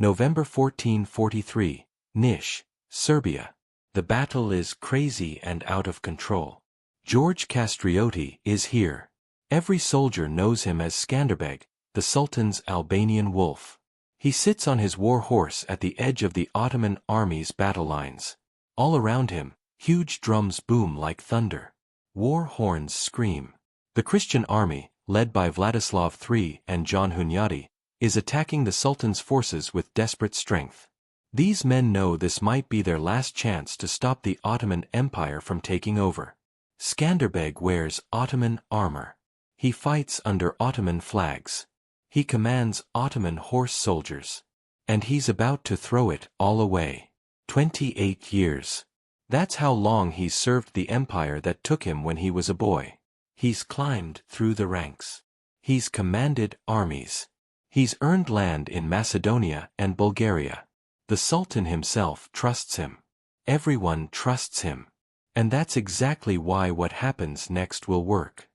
November 1443, Niš, Serbia. The battle is crazy and out of control. Gjergj Kastrioti is here. Every soldier knows him as Skanderbeg, the Sultan's Albanian wolf. He sits on his war horse at the edge of the Ottoman army's battle lines. All around him, huge drums boom like thunder. War horns scream. The Christian army, led by Vladislav III and John Hunyadi, is attacking the Sultan's forces with desperate strength. These men know this might be their last chance to stop the Ottoman Empire from taking over. Skanderbeg wears Ottoman armor. He fights under Ottoman flags. He commands Ottoman horse soldiers. And he's about to throw it all away. 28 years. That's how long he's served the empire that took him when he was a boy. He's climbed through the ranks. He's commanded armies. He's earned land in Macedonia and Bulgaria. The Sultan himself trusts him. Everyone trusts him. And that's exactly why what happens next will work.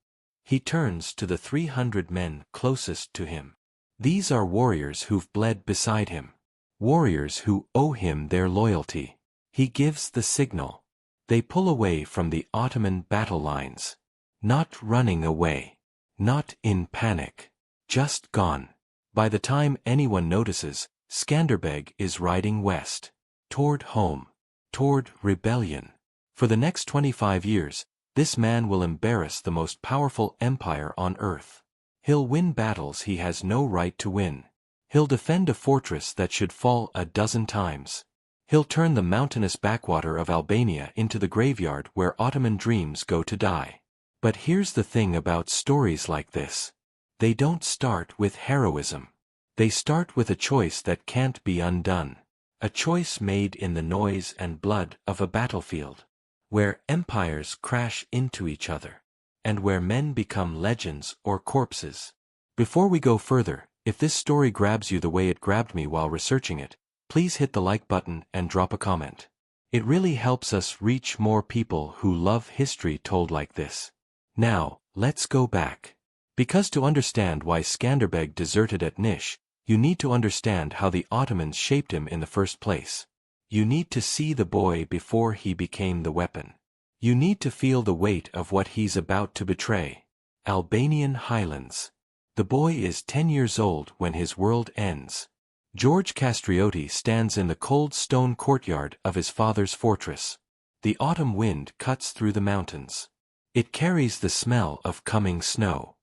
He turns to the 300 men closest to him. These are warriors who've bled beside him. Warriors who owe him their loyalty. He gives the signal. They pull away from the Ottoman battle lines. Not running away. Not in panic. Just gone. By the time anyone notices, Skanderbeg is riding west. Toward home. Toward rebellion. For the next 25 years, this man will embarrass the most powerful empire on earth. He'll win battles he has no right to win. He'll defend a fortress that should fall a dozen times. He'll turn the mountainous backwater of Albania into the graveyard where Ottoman dreams go to die. But here's the thing about stories like this. They don't start with heroism. They start with a choice that can't be undone. A choice made in the noise and blood of a battlefield, where empires crash into each other, and where men become legends or corpses. Before we go further, if this story grabs you the way it grabbed me while researching it, please hit the like button and drop a comment. It really helps us reach more people who love history told like this. Now, let's go back. Because to understand why Skanderbeg deserted at Niš, you need to understand how the Ottomans shaped him in the first place. You need to see the boy before he became the weapon. You need to feel the weight of what he's about to betray. Albanian highlands. The boy is 10 years old when his world ends. Gjergj Kastrioti stands in the cold stone courtyard of his father's fortress. The autumn wind cuts through the mountains. It carries the smell of coming snow.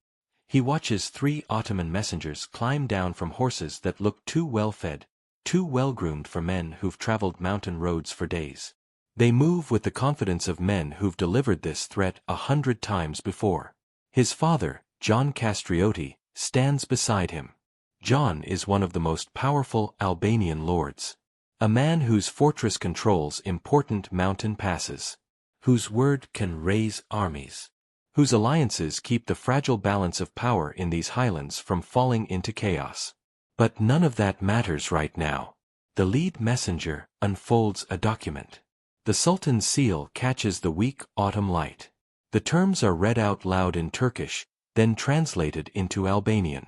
He watches 3 Ottoman messengers climb down from horses that look too well-fed, too well-groomed for men who've traveled mountain roads for days. They move with the confidence of men who've delivered this threat 100 times before. His father, Gjergj Kastrioti, stands beside him. John is one of the most powerful Albanian lords. A man whose fortress controls important mountain passes. Whose word can raise armies. Whose alliances keep the fragile balance of power in these highlands from falling into chaos. But none of that matters right now. The lead messenger unfolds a document. The Sultan's seal catches the weak autumn light. The terms are read out loud in Turkish, then translated into Albanian.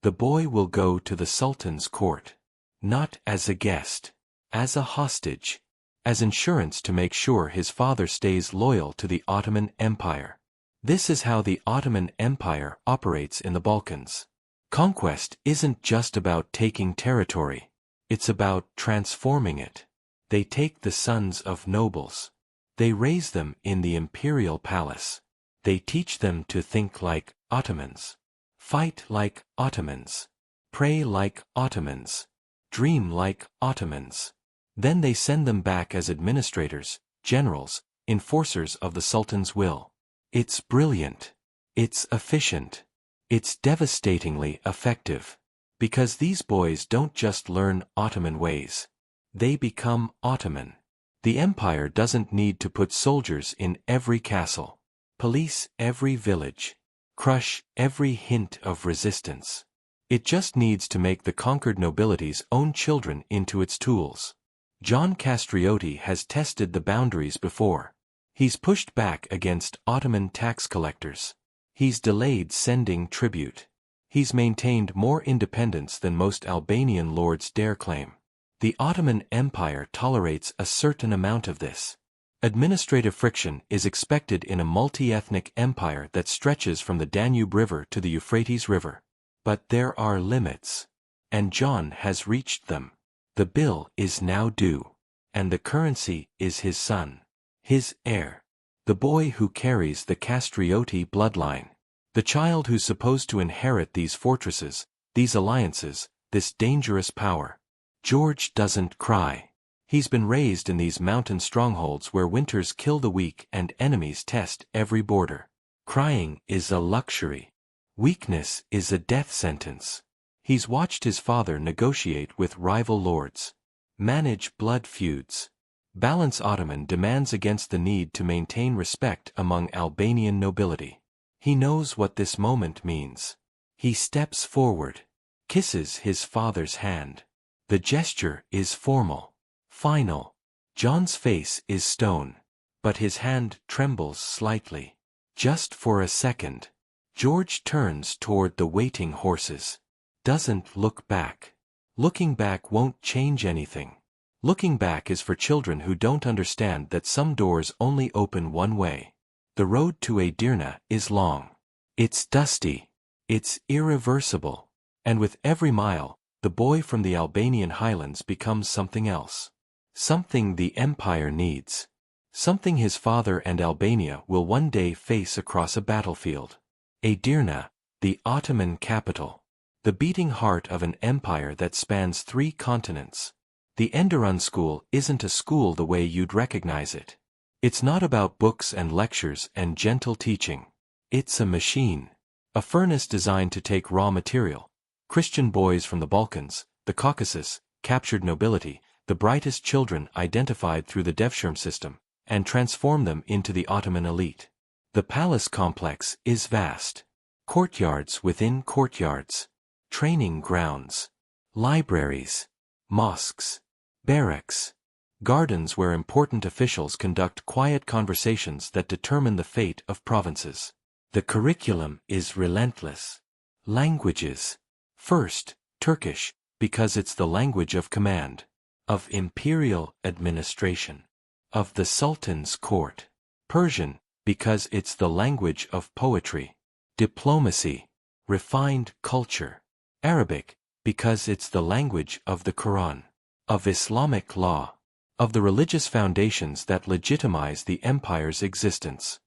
The boy will go to the Sultan's court. Not as a guest. As a hostage. As insurance to make sure his father stays loyal to the Ottoman Empire. This is how the Ottoman Empire operates in the Balkans. Conquest isn't just about taking territory. It's about transforming it. They take the sons of nobles. They raise them in the imperial palace. They teach them to think like Ottomans. Fight like Ottomans. Pray like Ottomans. Dream like Ottomans. Then they send them back as administrators, generals, enforcers of the Sultan's will. It's brilliant. It's efficient. It's devastatingly effective. Because these boys don't just learn Ottoman ways. They become Ottoman. The empire doesn't need to put soldiers in every castle. Police every village. Crush every hint of resistance. It just needs to make the conquered nobility's own children into its tools. Gjergj Kastrioti has tested the boundaries before. He's pushed back against Ottoman tax collectors. He's delayed sending tribute. He's maintained more independence than most Albanian lords dare claim. The Ottoman Empire tolerates a certain amount of this. Administrative friction is expected in a multi-ethnic empire that stretches from the Danube River to the Euphrates River. But there are limits. And John has reached them. The bill is now due. And the currency is his son. His heir. The boy who carries the Kastrioti bloodline. The child who's supposed to inherit these fortresses, these alliances, this dangerous power. Gjergj doesn't cry. He's been raised in these mountain strongholds where winters kill the weak and enemies test every border. Crying is a luxury. Weakness is a death sentence. He's watched his father negotiate with rival lords. Manage blood feuds. Balance Ottoman demands against the need to maintain respect among Albanian nobility. He knows what this moment means. He steps forward. Kisses his father's hand. The gesture is formal. Final. John's face is stone. But his hand trembles slightly. Just for a second. Gjergj turns toward the waiting horses. Doesn't look back. Looking back won't change anything. Looking back is for children who don't understand that some doors only open one way. The road to Edirne is long. It's dusty. It's irreversible. And with every mile, the boy from the Albanian highlands becomes something else. Something the empire needs. Something his father and Albania will one day face across a battlefield. Edirne, the Ottoman capital. The beating heart of an empire that spans 3 continents. The Enderun School isn't a school the way you'd recognize it. It's not about books and lectures and gentle teaching. It's a machine. A furnace designed to take raw material. Christian boys from the Balkans, the Caucasus, captured nobility, the brightest children identified through the Devshirme system, and transform them into the Ottoman elite. The palace complex is vast. Courtyards within courtyards. Training grounds. Libraries. Mosques. Barracks. Gardens where important officials conduct quiet conversations that determine the fate of provinces. The curriculum is relentless. Languages. First, Turkish, because it's the language of command. Of imperial administration. Of the Sultan's court. Persian, because it's the language of poetry. Diplomacy. Refined culture. Arabic, because it's the language of the Quran. Of Islamic law. Of the religious foundations that legitimize the empire's existence.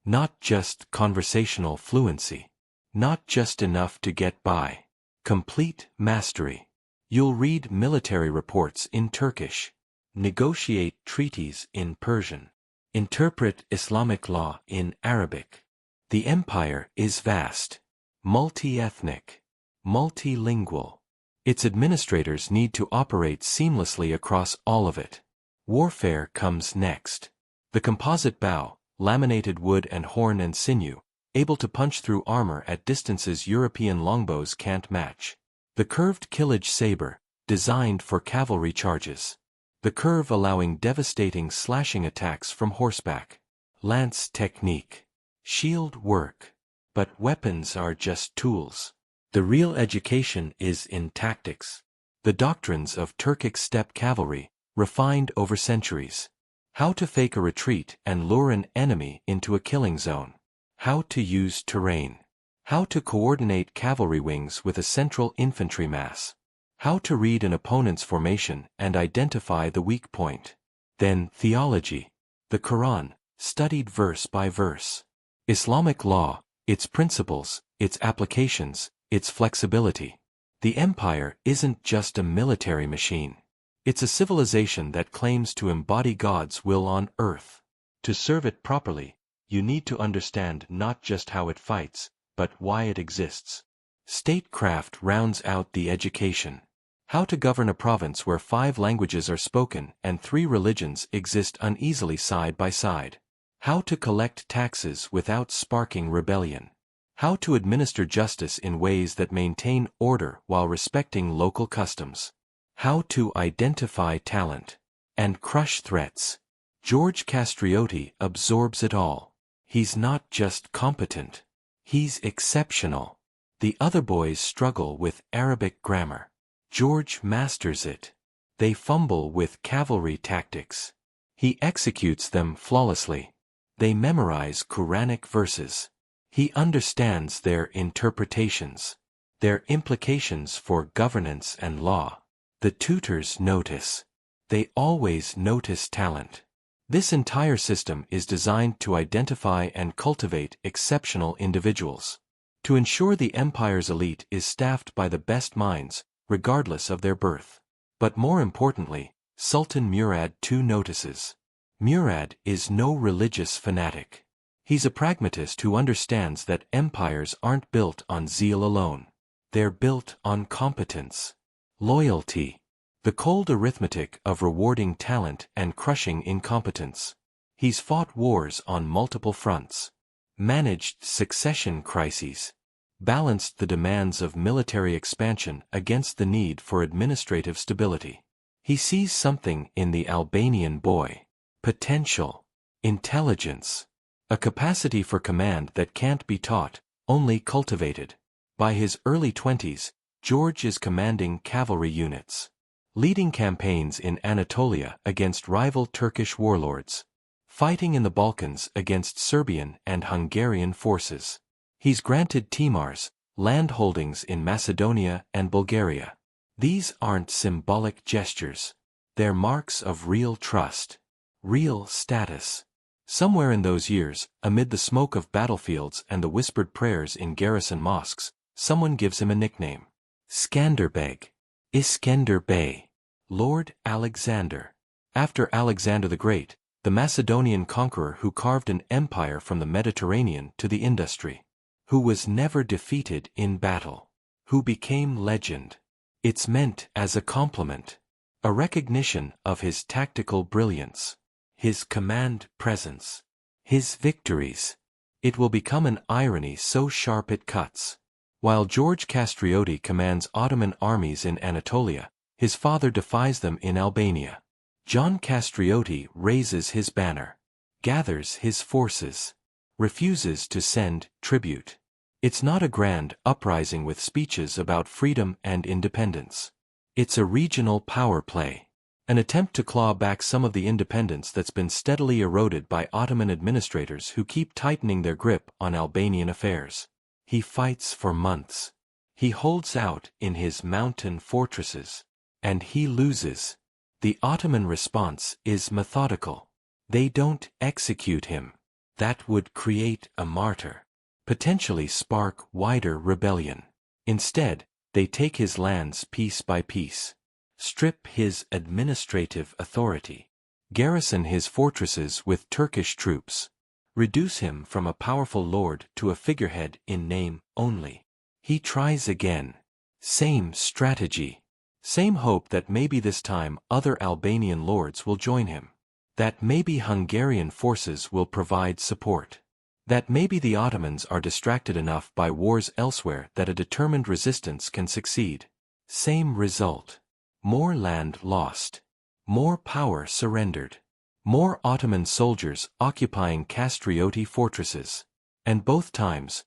Not just conversational fluency. Not just enough to get by. Complete mastery. You'll read military reports in Turkish. Negotiate treaties in Persian. Interpret Islamic law in Arabic. The empire is vast. Multi-ethnic. Multilingual. Its administrators need to operate seamlessly across all of it. Warfare comes next. The composite bow, laminated wood and horn and sinew, able to punch through armor at distances European longbows can't match. The curved Killage saber, designed for cavalry charges. The curve allowing devastating slashing attacks from horseback. Lance technique. Shield work. But weapons are just tools. The real education is in tactics. The doctrines of Turkic steppe cavalry, refined over centuries. How to fake a retreat and lure an enemy into a killing zone. How to use terrain. How to coordinate cavalry wings with a central infantry mass. How to read an opponent's formation and identify the weak point. Then theology. The Quran, studied verse by verse. Islamic law, its principles, its applications, its flexibility. The empire isn't just a military machine. It's a civilization that claims to embody God's will on earth. To serve it properly, you need to understand not just how it fights, but why it exists. Statecraft rounds out the education. How to govern a province where 5 languages are spoken and 3 religions exist uneasily side by side. How to collect taxes without sparking rebellion. How to administer justice in ways that maintain order while respecting local customs. How to identify talent and crush threats. Gjergj Kastrioti absorbs it all. He's not just competent. He's exceptional. The other boys struggle with Arabic grammar. Gjergj masters it. They fumble with cavalry tactics. He executes them flawlessly. They memorize Quranic verses. He understands their interpretations, their implications for governance and law. The tutors notice. They always notice talent. This entire system is designed to identify and cultivate exceptional individuals, to ensure the empire's elite is staffed by the best minds, regardless of their birth. But more importantly, Sultan Murad II notices. Murad is no religious fanatic. He's a pragmatist who understands that empires aren't built on zeal alone. They're built on competence, loyalty, the cold arithmetic of rewarding talent and crushing incompetence. He's fought wars on multiple fronts, managed succession crises, balanced the demands of military expansion against the need for administrative stability. He sees something in the Albanian boy: potential, intelligence, a capacity for command that can't be taught, only cultivated. By his early 20s, Gjergj is commanding cavalry units, leading campaigns in Anatolia against rival Turkish warlords, fighting in the Balkans against Serbian and Hungarian forces. He's granted Timars, land holdings in Macedonia and Bulgaria. These aren't symbolic gestures. They're marks of real trust, real status. Somewhere in those years, amid the smoke of battlefields and the whispered prayers in garrison mosques, someone gives him a nickname: Skanderbeg, Iskender Bey, Lord Alexander. After Alexander the Great, the Macedonian conqueror who carved an empire from the Mediterranean to the Industry, who was never defeated in battle, who became legend. It's meant as a compliment, a recognition of his tactical brilliance, his command presence, his victories. It will become an irony so sharp it cuts. While Gjergj Kastrioti commands Ottoman armies in Anatolia, his father defies them in Albania. Gjergj Kastrioti raises his banner, gathers his forces, refuses to send tribute. It's not a grand uprising with speeches about freedom and independence. It's a regional power play, an attempt to claw back some of the independence that's been steadily eroded by Ottoman administrators who keep tightening their grip on Albanian affairs. He fights for months. He holds out in his mountain fortresses, and he loses. The Ottoman response is methodical. They don't execute him. That would create a martyr, potentially spark wider rebellion. Instead, they take his lands piece by piece, strip his administrative authority, garrison his fortresses with Turkish troops, reduce him from a powerful lord to a figurehead in name only. He tries again. Same strategy. Same hope that maybe this time other Albanian lords will join him. That maybe Hungarian forces will provide support. That maybe the Ottomans are distracted enough by wars elsewhere that a determined resistance can succeed. Same result. More land lost. More power surrendered. More Ottoman soldiers occupying Kastrioti fortresses. And both times,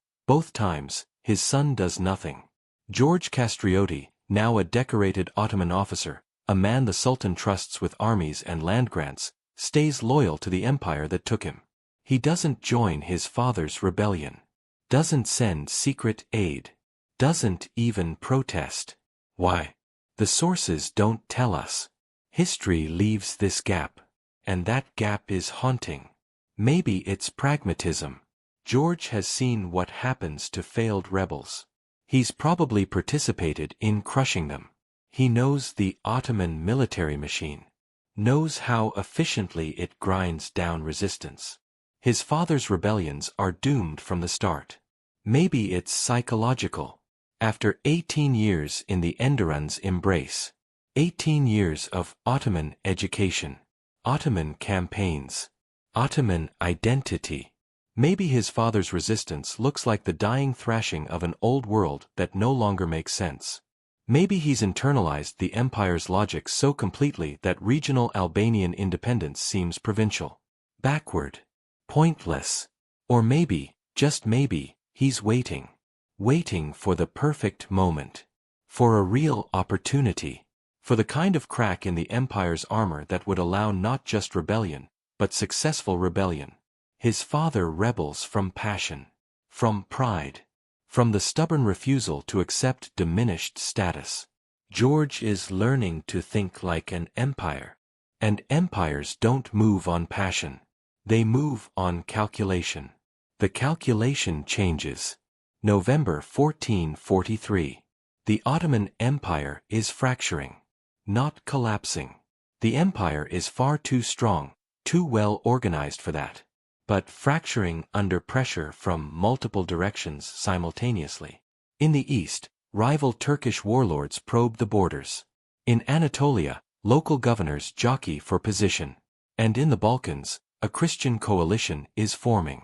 his son does nothing. Gjergj Kastrioti, now a decorated Ottoman officer, a man the Sultan trusts with armies and land grants, stays loyal to the empire that took him. He doesn't join his father's rebellion, doesn't send secret aid, doesn't even protest. Why? The sources don't tell us. History leaves this gap, and that gap is haunting. Maybe it's pragmatism. Gjergj has seen what happens to failed rebels. He's probably participated in crushing them. He knows the Ottoman military machine, knows how efficiently it grinds down resistance. His father's rebellions are doomed from the start. Maybe it's psychological. After 18 years in the Enderun's embrace, 18 years of Ottoman education, Ottoman campaigns, Ottoman identity, maybe his father's resistance looks like the dying thrashing of an old world that no longer makes sense. Maybe he's internalized the empire's logic so completely that regional Albanian independence seems provincial, backward, pointless. Or maybe, just maybe, he's waiting for the perfect moment, for a real opportunity, for the kind of crack in the empire's armor that would allow not just rebellion, but successful rebellion. His father rebels from passion, from pride, from the stubborn refusal to accept diminished status. Gjergj is learning to think like an empire. And empires don't move on passion. They move on calculation. The calculation changes. November 1443. The Ottoman Empire is fracturing, not collapsing. The empire is far too strong, too well organized for that, but fracturing under pressure from multiple directions simultaneously. In the east, rival Turkish warlords probe the borders. In Anatolia, local governors jockey for position. And in the Balkans, a Christian coalition is forming.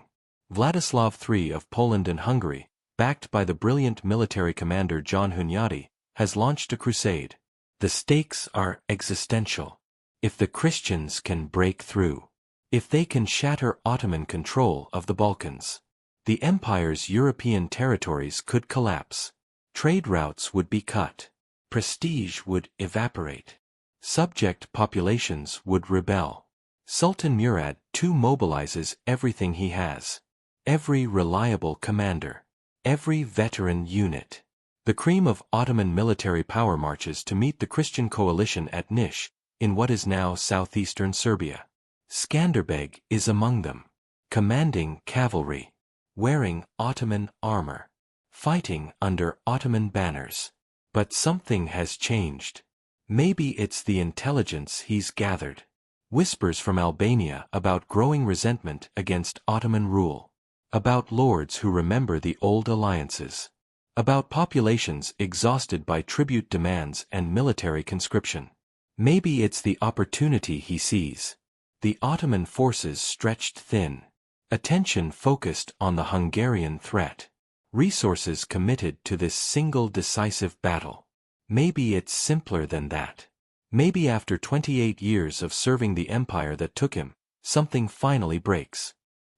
Vladislav III of Poland and Hungary, backed by the brilliant military commander John Hunyadi, has launched a crusade. The stakes are existential. If the Christians can break through, if they can shatter Ottoman control of the Balkans, the empire's European territories could collapse. Trade routes would be cut. Prestige would evaporate. Subject populations would rebel. Sultan Murad II mobilizes everything he has. Every reliable commander. Every veteran unit. The cream of Ottoman military power marches to meet the Christian coalition at Niš, in what is now southeastern Serbia. Skanderbeg is among them, commanding cavalry, wearing Ottoman armor, fighting under Ottoman banners. But something has changed. Maybe it's the intelligence he's gathered. Whispers from Albania about growing resentment against Ottoman rule. About lords who remember the old alliances. About populations exhausted by tribute demands and military conscription. Maybe it's the opportunity he sees. The Ottoman forces stretched thin. Attention focused on the Hungarian threat. Resources committed to this single decisive battle. Maybe it's simpler than that. Maybe after 28 years of serving the empire that took him, something finally breaks.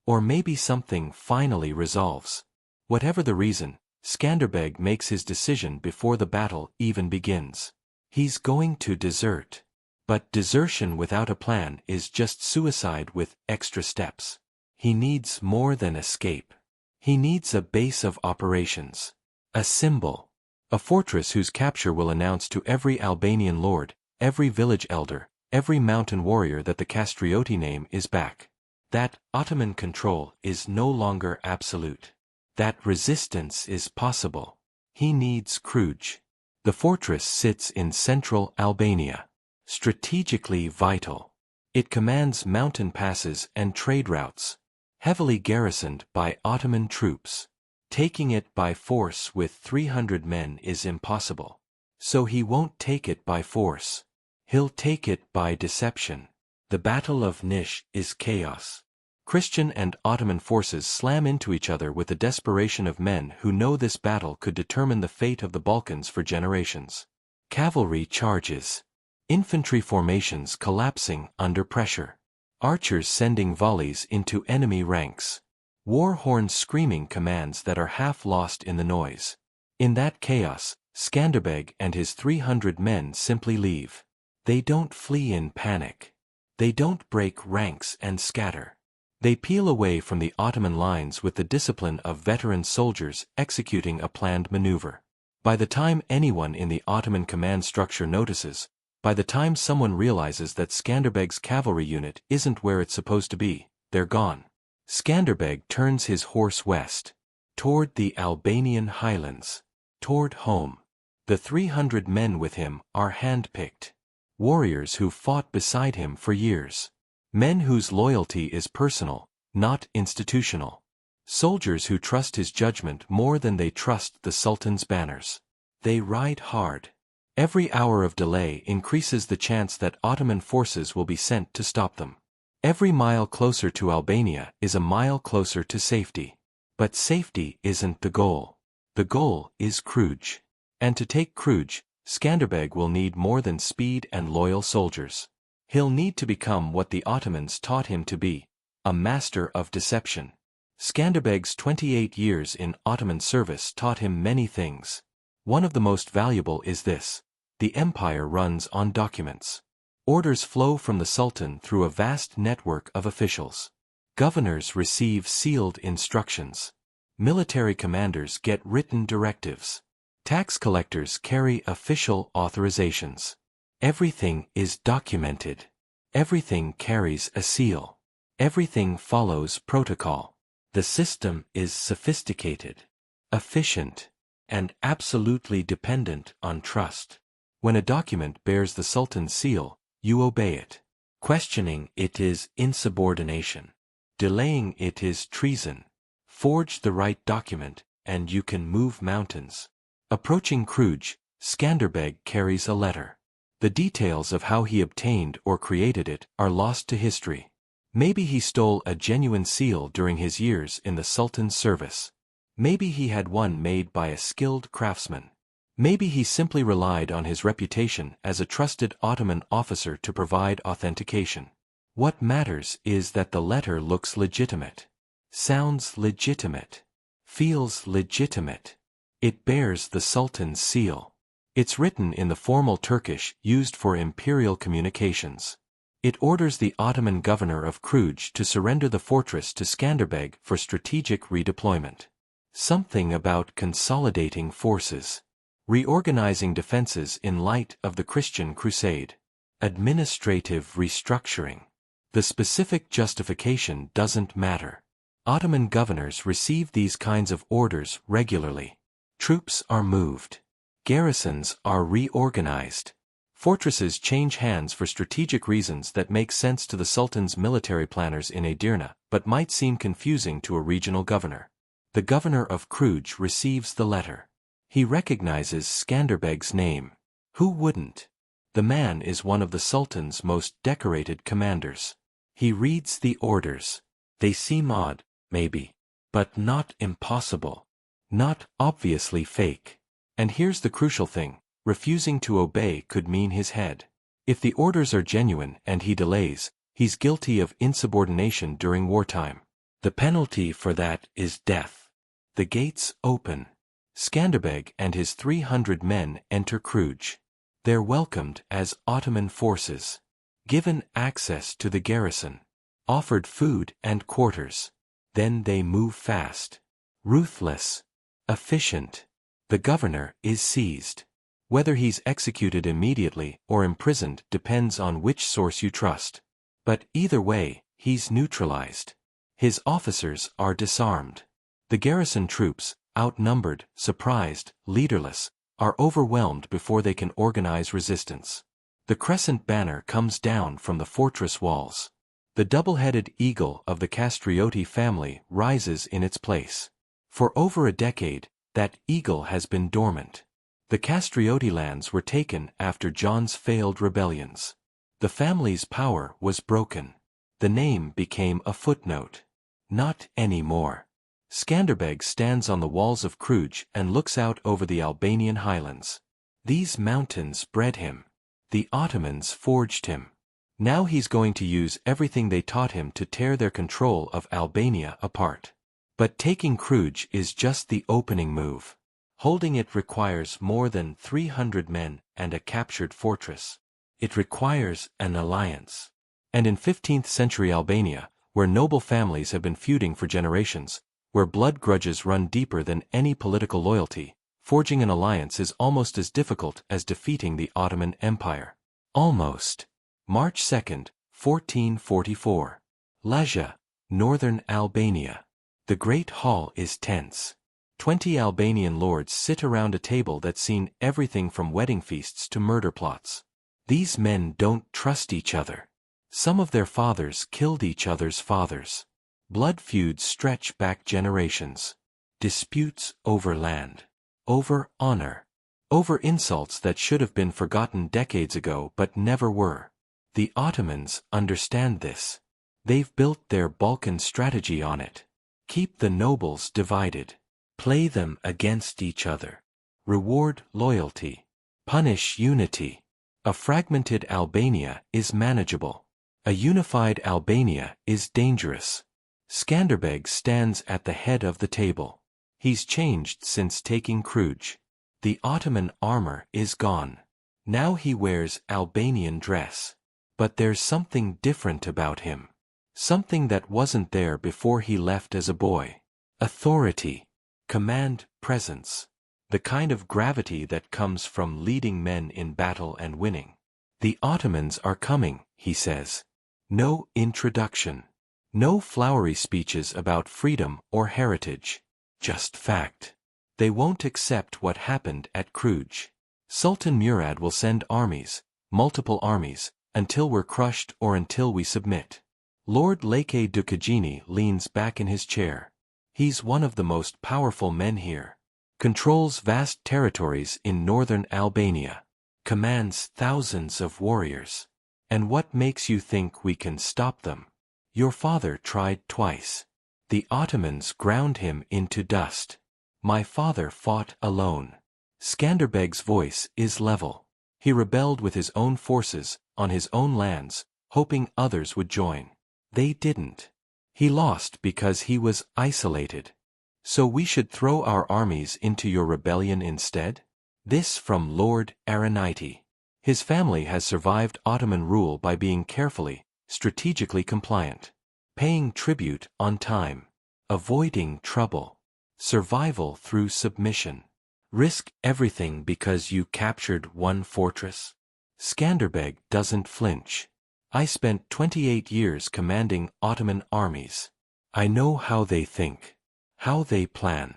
Or maybe something finally resolves. Whatever the reason, Skanderbeg makes his decision before the battle even begins. He's going to desert. But desertion without a plan is just suicide with extra steps. He needs more than escape. He needs a base of operations. A symbol. A fortress whose capture will announce to every Albanian lord, every village elder, every mountain warrior that the Kastrioti name is back. That Ottoman control is no longer absolute. That resistance is possible. He needs Gjergj. The fortress sits in central Albania. Strategically vital. It commands mountain passes and trade routes. Heavily garrisoned by Ottoman troops. Taking it by force with 300 men is impossible. So he won't take it by force. He'll take it by deception. The Battle of Niš is chaos. Christian and Ottoman forces slam into each other with the desperation of men who know this battle could determine the fate of the Balkans for generations. Cavalry charges. Infantry formations collapsing under pressure. Archers sending volleys into enemy ranks. War horns screaming commands that are half lost in the noise. In that chaos, Skanderbeg and his 300 men simply leave. They don't flee in panic. They don't break ranks and scatter. They peel away from the Ottoman lines with the discipline of veteran soldiers executing a planned maneuver. By the time anyone in the Ottoman command structure notices, by the time someone realizes that Skanderbeg's cavalry unit isn't where it's supposed to be, they're gone. Skanderbeg turns his horse west, toward the Albanian highlands, toward home. The 300 men with him are handpicked. Warriors who fought beside him for years. Men whose loyalty is personal, not institutional. Soldiers who trust his judgment more than they trust the Sultan's banners. They ride hard. Every hour of delay increases the chance that Ottoman forces will be sent to stop them. Every mile closer to Albania is a mile closer to safety. But safety isn't the goal. The goal is Gjergj. And to take Gjergj, Skanderbeg will need more than speed and loyal soldiers. He'll need to become what the Ottomans taught him to be, a master of deception. Skanderbeg's 28 years in Ottoman service taught him many things. One of the most valuable is this: The empire runs on documents. Orders flow from the Sultan through a vast network of officials. Governors receive sealed instructions. Military commanders get written directives. Tax collectors carry official authorizations. Everything is documented. Everything carries a seal. Everything follows protocol. The system is sophisticated, efficient, and absolutely dependent on trust. When a document bears the Sultan's seal, you obey it. Questioning it is insubordination. Delaying it is treason. Forge the right document, and you can move mountains. Approaching Gjergj, Skanderbeg carries a letter. The details of how he obtained or created it are lost to history. Maybe he stole a genuine seal during his years in the Sultan's service. Maybe he had one made by a skilled craftsman. Maybe he simply relied on his reputation as a trusted Ottoman officer to provide authentication. What matters is that the letter looks legitimate, sounds legitimate, feels legitimate. It bears the Sultan's seal. It's written in the formal Turkish used for imperial communications. It orders the Ottoman governor of Gjergj to surrender the fortress to Skanderbeg for strategic redeployment. Something about consolidating forces. Reorganizing defenses in light of the Christian Crusade. Administrative restructuring. The specific justification doesn't matter. Ottoman governors receive these kinds of orders regularly. Troops are moved. Garrisons are reorganized. Fortresses change hands for strategic reasons that make sense to the Sultan's military planners in Edirne, but might seem confusing to a regional governor. The governor of Gjergj receives the letter. He recognizes Skanderbeg's name. Who wouldn't? The man is one of the Sultan's most decorated commanders. He reads the orders. They seem odd, maybe, but not impossible. Not obviously fake. And here's the crucial thing. Refusing to obey could mean his head. If the orders are genuine and he delays, he's guilty of insubordination during wartime. The penalty for that is death. The gates open. Skanderbeg and his 300 men enter Gjergj. They're welcomed as Ottoman forces. Given access to the garrison. Offered food and quarters. Then they move fast. Ruthless. Efficient. The governor is seized. Whether he's executed immediately or imprisoned depends on which source you trust. But either way, he's neutralized. His officers are disarmed. The garrison troops, outnumbered, surprised, leaderless, are overwhelmed before they can organize resistance. The crescent banner comes down from the fortress walls. The double-headed eagle of the Kastrioti family rises in its place. For over a decade, that eagle has been dormant. The Kastrioti lands were taken after John's failed rebellions. The family's power was broken. The name became a footnote. Not anymore. Skanderbeg stands on the walls of Gjergj and looks out over the Albanian highlands. These mountains bred him. The Ottomans forged him. Now he's going to use everything they taught him to tear their control of Albania apart. But taking Gjergj is just the opening move. Holding it requires more than 300 men and a captured fortress. It requires an alliance. And in 15th century Albania, where noble families have been feuding for generations, where blood grudges run deeper than any political loyalty, forging an alliance is almost as difficult as defeating the Ottoman Empire. Almost. March 2, 1444. Lajja, northern Albania. The Great Hall is tense. 20 Albanian lords sit around a table that's seen everything from wedding feasts to murder plots. These men don't trust each other. Some of their fathers killed each other's fathers. Blood feuds stretch back generations. Disputes over land. Over honor. Over insults that should have been forgotten decades ago but never were. The Ottomans understand this. They've built their Balkan strategy on it. Keep the nobles divided. Play them against each other. Reward loyalty. Punish unity. A fragmented Albania is manageable. A unified Albania is dangerous. Skanderbeg stands at the head of the table. He's changed since taking Gjergj. The Ottoman armor is gone. Now he wears Albanian dress. But there's something different about him. Something that wasn't there before he left as a boy. Authority. Command, presence. The kind of gravity that comes from leading men in battle and winning. The Ottomans are coming, he says. No introduction. No flowery speeches about freedom or heritage. Just fact. They won't accept what happened at Gjergj. Sultan Murad will send armies, multiple armies, until we're crushed or until we submit. Lord Leke Dukagjini leans back in his chair. He's one of the most powerful men here. Controls vast territories in northern Albania. Commands thousands of warriors. And what makes you think we can stop them? Your father tried twice. The Ottomans ground him into dust. My father fought alone. Skanderbeg's voice is level. He rebelled with his own forces, on his own lands, hoping others would join. They didn't. He lost because he was isolated. So we should throw our armies into your rebellion instead? This from Lord Aranite. His family has survived Ottoman rule by being carefully, strategically compliant. Paying tribute on time. Avoiding trouble. Survival through submission. Risk everything because you captured one fortress? Skanderbeg doesn't flinch. I spent 28 years commanding Ottoman armies. I know how they think. How they plan.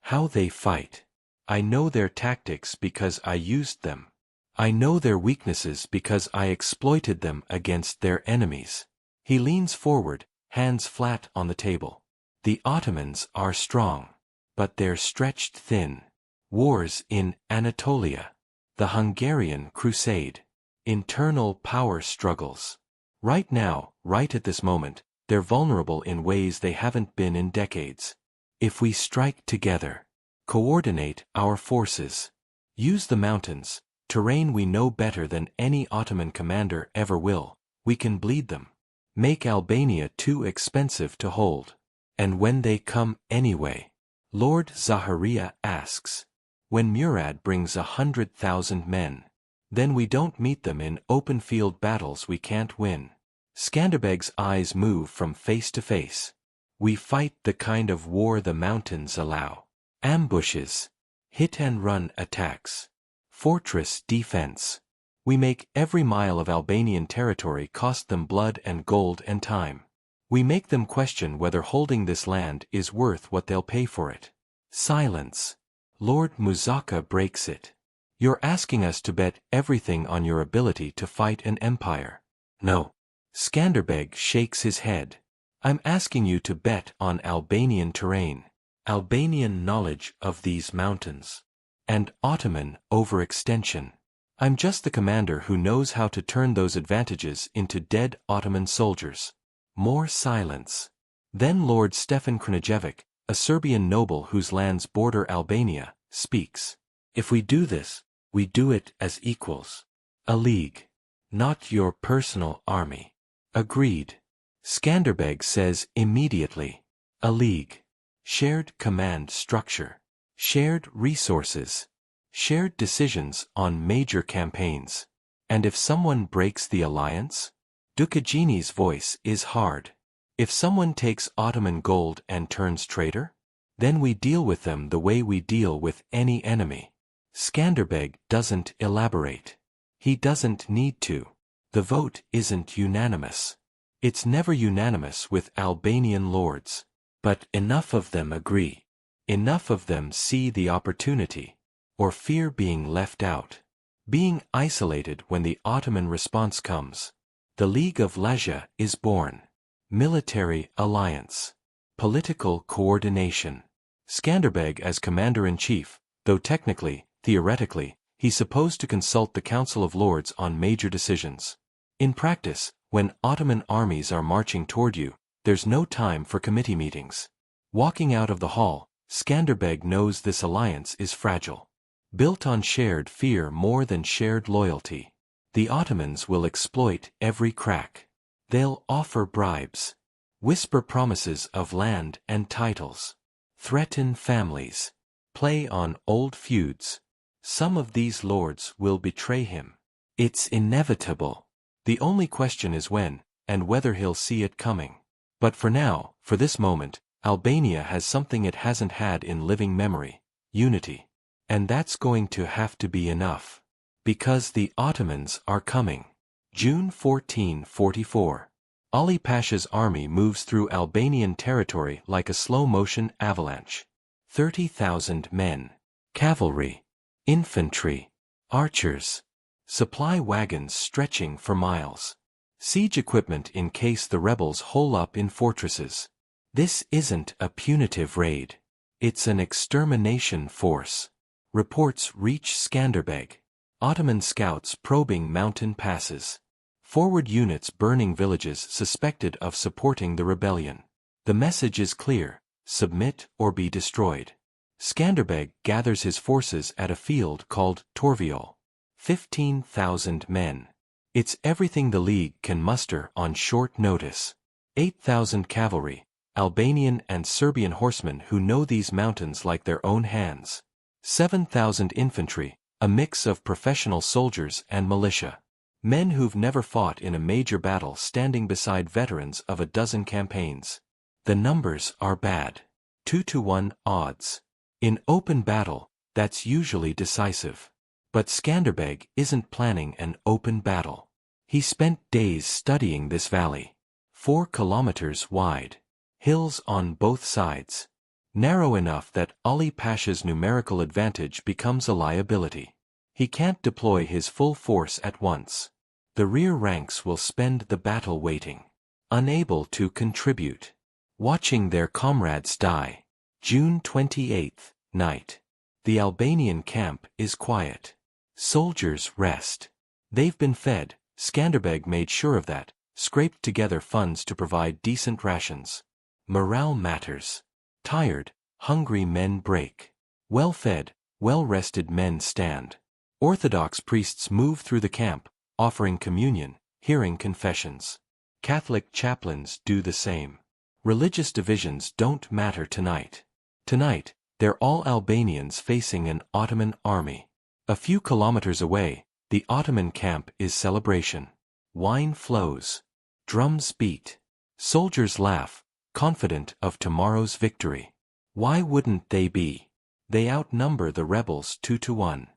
How they fight. I know their tactics because I used them. I know their weaknesses because I exploited them against their enemies. He leans forward, hands flat on the table. The Ottomans are strong. But they're stretched thin. Wars in Anatolia. The Hungarian Crusade. Internal power struggles. Right now, right at this moment, they're vulnerable in ways they haven't been in decades. If we strike together, coordinate our forces, use the mountains, terrain we know better than any Ottoman commander ever will, we can bleed them. Make Albania too expensive to hold. And when they come anyway? Lord Zaharia asks. When Murad brings 100,000 men, then we don't meet them in open field battles we can't win. Skanderbeg's eyes move from face to face. We fight the kind of war the mountains allow. Ambushes. Hit-and-run attacks. Fortress defense. We make every mile of Albanian territory cost them blood and gold and time. We make them question whether holding this land is worth what they'll pay for it. Silence. Lord Muzaka breaks it. You're asking us to bet everything on your ability to fight an empire. No. Skanderbeg shakes his head. I'm asking you to bet on Albanian terrain, Albanian knowledge of these mountains, and Ottoman overextension. I'm just the commander who knows how to turn those advantages into dead Ottoman soldiers. More silence. Then Lord Stefan Krnjevic, a Serbian noble whose lands border Albania, speaks. If we do this, we do it as equals. A league. Not your personal army. Agreed. Skanderbeg says immediately. A league. Shared command structure. Shared resources. Shared decisions on major campaigns. And if someone breaks the alliance? Dukagjini's voice is hard. If someone takes Ottoman gold and turns traitor? Then we deal with them the way we deal with any enemy. Skanderbeg doesn't elaborate. He doesn't need to. The vote isn't unanimous. It's never unanimous with Albanian lords. But enough of them agree. Enough of them see the opportunity. Or fear being left out. Being isolated when the Ottoman response comes. The League of Lazia is born. Military alliance. Political coordination. Skanderbeg as commander-in-chief, though technically, theoretically, he's supposed to consult the Council of Lords on major decisions. In practice, when Ottoman armies are marching toward you, there's no time for committee meetings. Walking out of the hall, Skanderbeg knows this alliance is fragile. Built on shared fear more than shared loyalty. The Ottomans will exploit every crack. They'll offer bribes. Whisper promises of land and titles. Threaten families. Play on old feuds. Some of these lords will betray him. It's inevitable. The only question is when, and whether he'll see it coming. But for now, for this moment, Albania has something it hasn't had in living memory: unity. And that's going to have to be enough. Because the Ottomans are coming. June 1444. Ali Pasha's army moves through Albanian territory like a slow-motion avalanche. 30,000 men. Cavalry. Infantry. Archers. Supply wagons stretching for miles. Siege equipment in case the rebels hole up in fortresses. This isn't a punitive raid. It's an extermination force. Reports reach Skanderbeg. Ottoman scouts probing mountain passes. Forward units burning villages suspected of supporting the rebellion. The message is clear: submit or be destroyed. Skanderbeg gathers his forces at a field called Torviol. 15,000 men. It's everything the League can muster on short notice. 8,000 cavalry, Albanian and Serbian horsemen who know these mountains like their own hands. 7,000 infantry, a mix of professional soldiers and militia. Men who've never fought in a major battle standing beside veterans of a dozen campaigns. The numbers are bad. 2-to-1 odds. In open battle, that's usually decisive. But Skanderbeg isn't planning an open battle. He spent days studying this valley. 4 kilometers wide. Hills on both sides. Narrow enough that Ali Pasha's numerical advantage becomes a liability. He can't deploy his full force at once. The rear ranks will spend the battle waiting. Unable to contribute. Watching their comrades die. June 28th, night. The Albanian camp is quiet. Soldiers rest. They've been fed, Skanderbeg made sure of that, scraped together funds to provide decent rations. Morale matters. Tired, hungry men break. Well-fed, well-rested men stand. Orthodox priests move through the camp, offering communion, hearing confessions. Catholic chaplains do the same. Religious divisions don't matter tonight. Tonight, they're all Albanians facing an Ottoman army. A few kilometers away, the Ottoman camp is celebration. Wine flows. Drums beat. Soldiers laugh, confident of tomorrow's victory. Why wouldn't they be? They outnumber the rebels 2-to-1.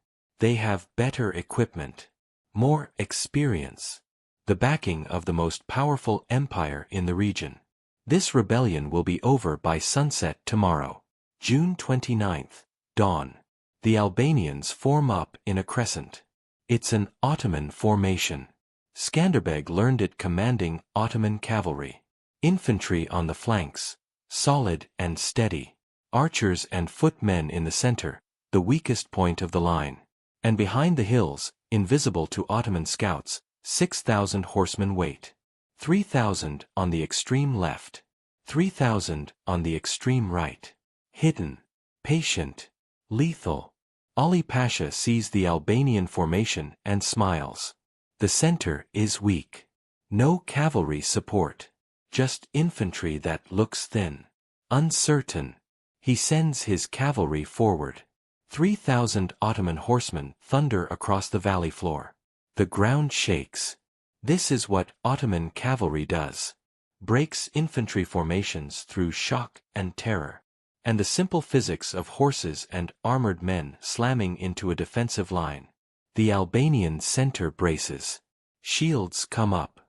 They have better equipment. More experience. The backing of the most powerful empire in the region. This rebellion will be over by sunset tomorrow. June 29th, dawn. The Albanians form up in a crescent. It's an Ottoman formation. Skanderbeg learned it commanding Ottoman cavalry. Infantry on the flanks, solid and steady. Archers and footmen in the center, the weakest point of the line. And behind the hills, invisible to Ottoman scouts, 6,000 horsemen wait. 3,000 on the extreme left. 3,000 on the extreme right. Hidden, patient, lethal. Ali Pasha sees the Albanian formation and smiles. The center is weak. No cavalry support. Just infantry that looks thin. Uncertain. He sends his cavalry forward. 3,000 Ottoman horsemen thunder across the valley floor. The ground shakes. This is what Ottoman cavalry does. Breaks infantry formations through shock and terror. And the simple physics of horses and armored men slamming into a defensive line. The Albanian center braces. Shields come up.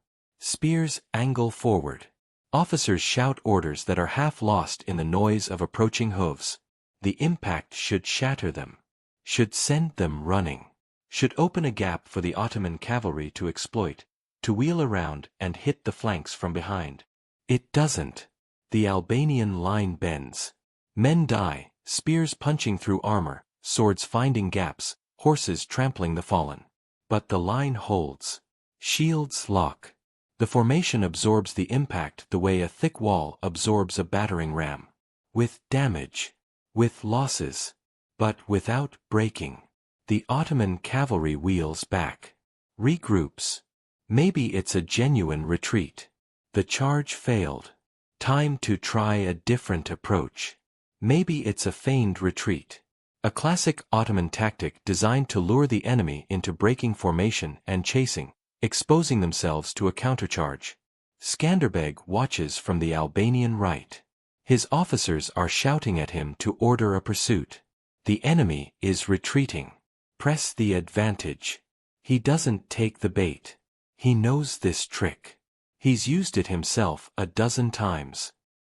Spears angle forward. Officers shout orders that are half lost in the noise of approaching hooves. The impact should shatter them. Should send them running. Should open a gap for the Ottoman cavalry to exploit, to wheel around and hit the flanks from behind. It doesn't. The Albanian line bends. Men die, spears punching through armor, swords finding gaps, horses trampling the fallen. But the line holds. Shields lock. The formation absorbs the impact the way a thick wall absorbs a battering ram. With damage. With losses. But without breaking. The Ottoman cavalry wheels back. Regroups. Maybe it's a genuine retreat. The charge failed. Time to try a different approach. Maybe it's a feigned retreat. A classic Ottoman tactic designed to lure the enemy into breaking formation and chasing, exposing themselves to a countercharge. Skanderbeg watches from the Albanian right. His officers are shouting at him to order a pursuit. The enemy is retreating. Press the advantage. He doesn't take the bait. He knows this trick. He's used it himself a dozen times.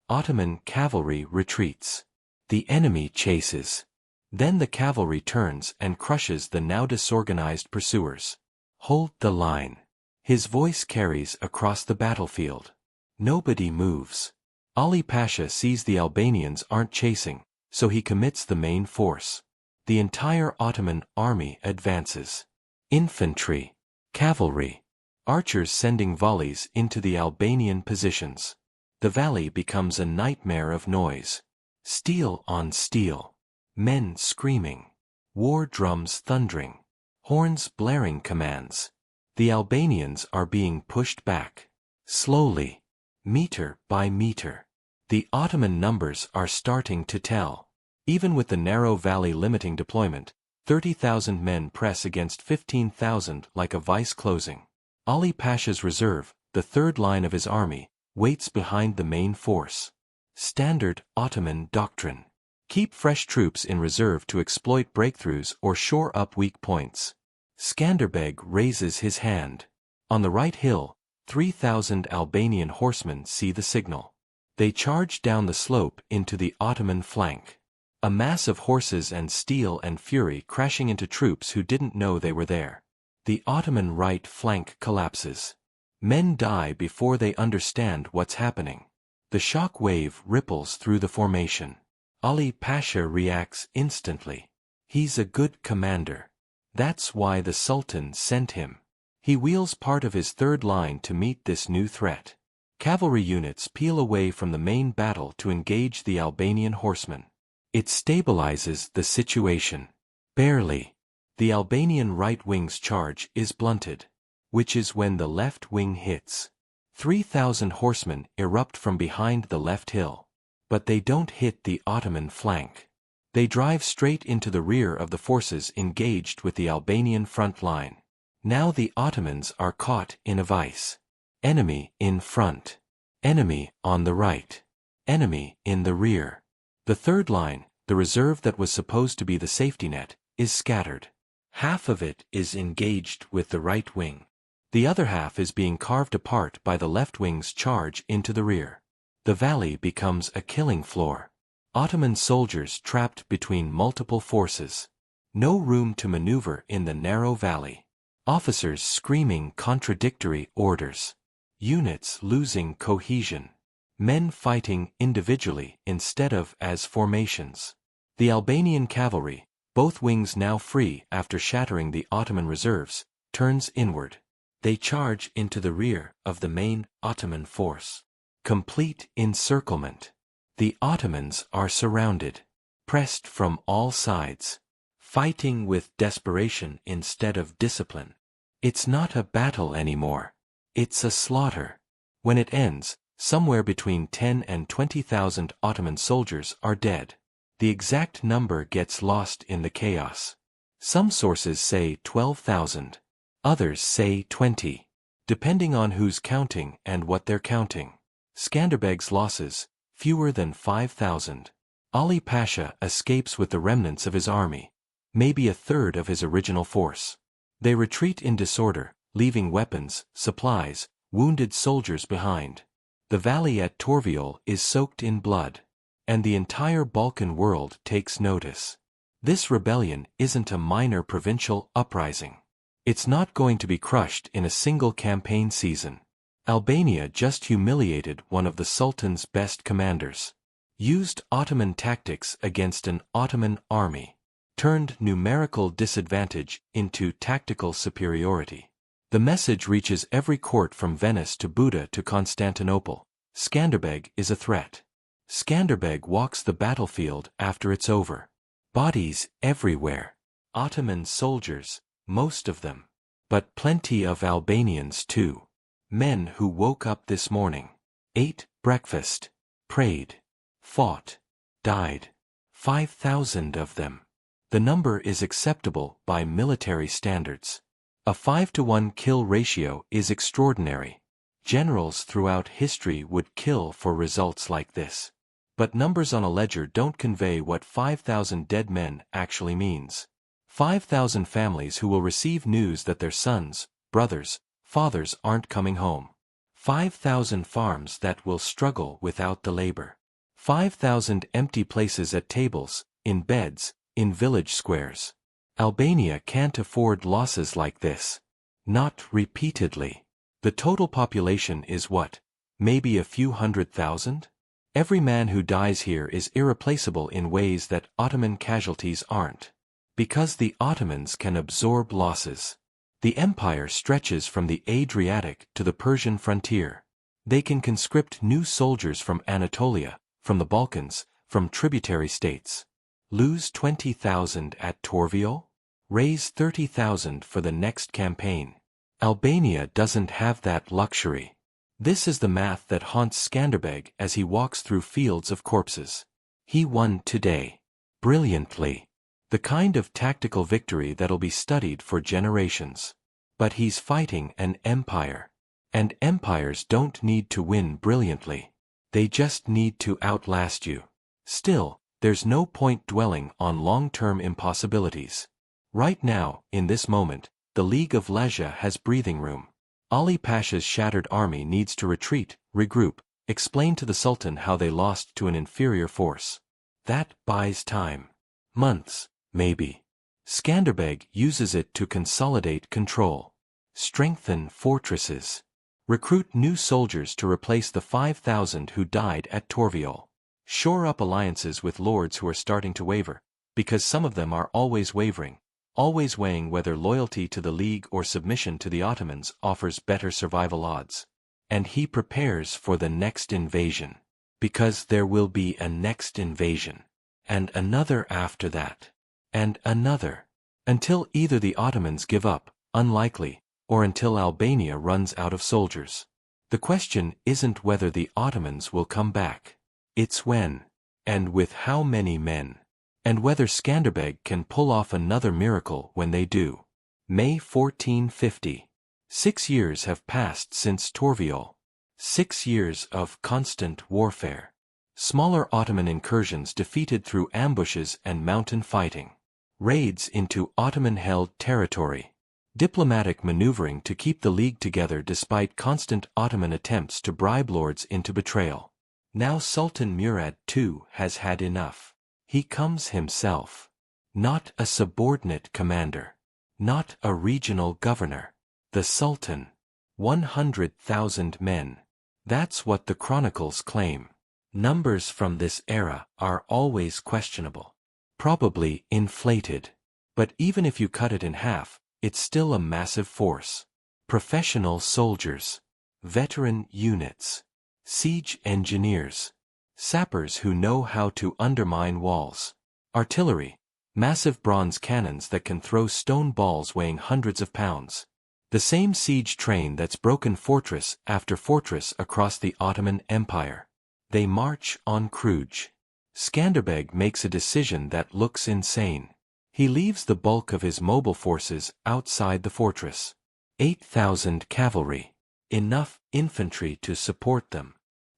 Ottoman cavalry retreats. The enemy chases. Then the cavalry turns and crushes the now disorganized pursuers. Hold the line. His voice carries across the battlefield. Nobody moves. Ali Pasha sees the Albanians aren't chasing, so he commits the main force. The entire Ottoman army advances. Infantry, cavalry, archers sending volleys into the Albanian positions. The valley becomes a nightmare of noise. Steel on steel. Men screaming. War drums thundering. Horns blaring commands. The Albanians are being pushed back. Slowly. Meter by meter. The Ottoman numbers are starting to tell. Even with the narrow valley limiting deployment, 30,000 men press against 15,000 like a vice closing. Ali Pasha's reserve, the third line of his army, waits behind the main force. Standard Ottoman doctrine. Keep fresh troops in reserve to exploit breakthroughs or shore up weak points. Skanderbeg raises his hand. On the right hill, 3,000 Albanian horsemen see the signal. They charge down the slope into the Ottoman flank. A mass of horses and steel and fury crashing into troops who didn't know they were there. The Ottoman right flank collapses. Men die before they understand what's happening. The shock wave ripples through the formation. Ali Pasha reacts instantly. He's a good commander. That's why the Sultan sent him. He wheels part of his third line to meet this new threat. Cavalry units peel away from the main battle to engage the Albanian horsemen. It stabilizes the situation. Barely. The Albanian right wing's charge is blunted, which is when the left wing hits. 3,000 horsemen erupt from behind the left hill. But they don't hit the Ottoman flank. They drive straight into the rear of the forces engaged with the Albanian front line. Now the Ottomans are caught in a vice. Enemy in front. Enemy on the right. Enemy in the rear. The third line, the reserve that was supposed to be the safety net, is scattered. Half of it is engaged with the right wing. The other half is being carved apart by the left wing's charge into the rear. The valley becomes a killing floor. Ottoman soldiers trapped between multiple forces. No room to maneuver in the narrow valley. Officers screaming contradictory orders. Units losing cohesion. Men fighting individually instead of as formations. The Albanian cavalry, both wings now free after shattering the Ottoman reserves, turns inward. They charge into the rear of the main Ottoman force. Complete encirclement. The Ottomans are surrounded. Pressed from all sides. Fighting with desperation instead of discipline. It's not a battle anymore. It's a slaughter. When it ends, somewhere between 10 and 20,000 Ottoman soldiers are dead. The exact number gets lost in the chaos. Some sources say 12,000. Others say 20. Depending on who's counting and what they're counting. Skanderbeg's losses, fewer than 5,000. Ali Pasha escapes with the remnants of his army, maybe a third of his original force. They retreat in disorder, leaving weapons, supplies, wounded soldiers behind. The valley at Torviol is soaked in blood. And the entire Balkan world takes notice. This rebellion isn't a minor provincial uprising. It's not going to be crushed in a single campaign season. Albania just humiliated one of the Sultan's best commanders. Used Ottoman tactics against an Ottoman army. Turned numerical disadvantage into tactical superiority. The message reaches every court from Venice to Buda to Constantinople. Skanderbeg is a threat. Skanderbeg walks the battlefield after it's over. Bodies everywhere. Ottoman soldiers, most of them. But plenty of Albanians too. Men who woke up this morning. Ate breakfast. Prayed. Fought. Died. 5,000 of them. The number is acceptable by military standards. A 5-to-1 kill ratio is extraordinary. Generals throughout history would kill for results like this. But numbers on a ledger don't convey what 5,000 dead men actually means. 5,000 families who will receive news that their sons, brothers, fathers aren't coming home. 5,000 farms that will struggle without the labor. 5,000 empty places at tables, in beds, in village squares. Albania can't afford losses like this. Not repeatedly. The total population is what? Maybe a few 100,000? Every man who dies here is irreplaceable in ways that Ottoman casualties aren't. Because the Ottomans can absorb losses. The empire stretches from the Adriatic to the Persian frontier. They can conscript new soldiers from Anatolia, from the Balkans, from tributary states. Lose 20,000 at Torvio? Raise 30,000 for the next campaign. Albania doesn't have that luxury. This is the math that haunts Skanderbeg as he walks through fields of corpses. He won today. Brilliantly. The kind of tactical victory that'll be studied for generations. But he's fighting an empire. And empires don't need to win brilliantly. They just need to outlast you. Still, there's no point dwelling on long-term impossibilities. Right now, in this moment, the League of Lazia has breathing room. Ali Pasha's shattered army needs to retreat, regroup, explain to the Sultan how they lost to an inferior force. That buys time. Months, maybe. Skanderbeg uses it to consolidate control. Strengthen fortresses. Recruit new soldiers to replace the 5,000 who died at Torvio. Shore up alliances with lords who are starting to waver, because some of them are always wavering, always weighing whether loyalty to the League or submission to the Ottomans offers better survival odds. And he prepares for the next invasion. Because there will be a next invasion. And another after that. And another. Until either the Ottomans give up, unlikely, or until Albania runs out of soldiers. The question isn't whether the Ottomans will come back. It's when. And with how many men. And whether Skanderbeg can pull off another miracle when they do. May 1450. 6 years have passed since Torvio. 6 years of constant warfare. Smaller Ottoman incursions defeated through ambushes and mountain fighting. Raids into Ottoman-held territory. Diplomatic maneuvering to keep the League together despite constant Ottoman attempts to bribe lords into betrayal. Now Sultan Murad II has had enough. He comes himself. Not a subordinate commander. Not a regional governor. The Sultan. 100,000 men. That's what the chronicles claim. Numbers from this era are always questionable. Probably inflated. But even if you cut it in half, it's still a massive force. Professional soldiers. Veteran units. Siege engineers. Sappers who know how to undermine walls. Artillery. Massive bronze cannons that can throw stone balls weighing hundreds of pounds. The same siege train that's broken fortress after fortress across the Ottoman Empire. They march on Gjergj. Skanderbeg makes a decision that looks insane. He leaves the bulk of his mobile forces outside the fortress. 8,000 cavalry. Enough infantry to support them.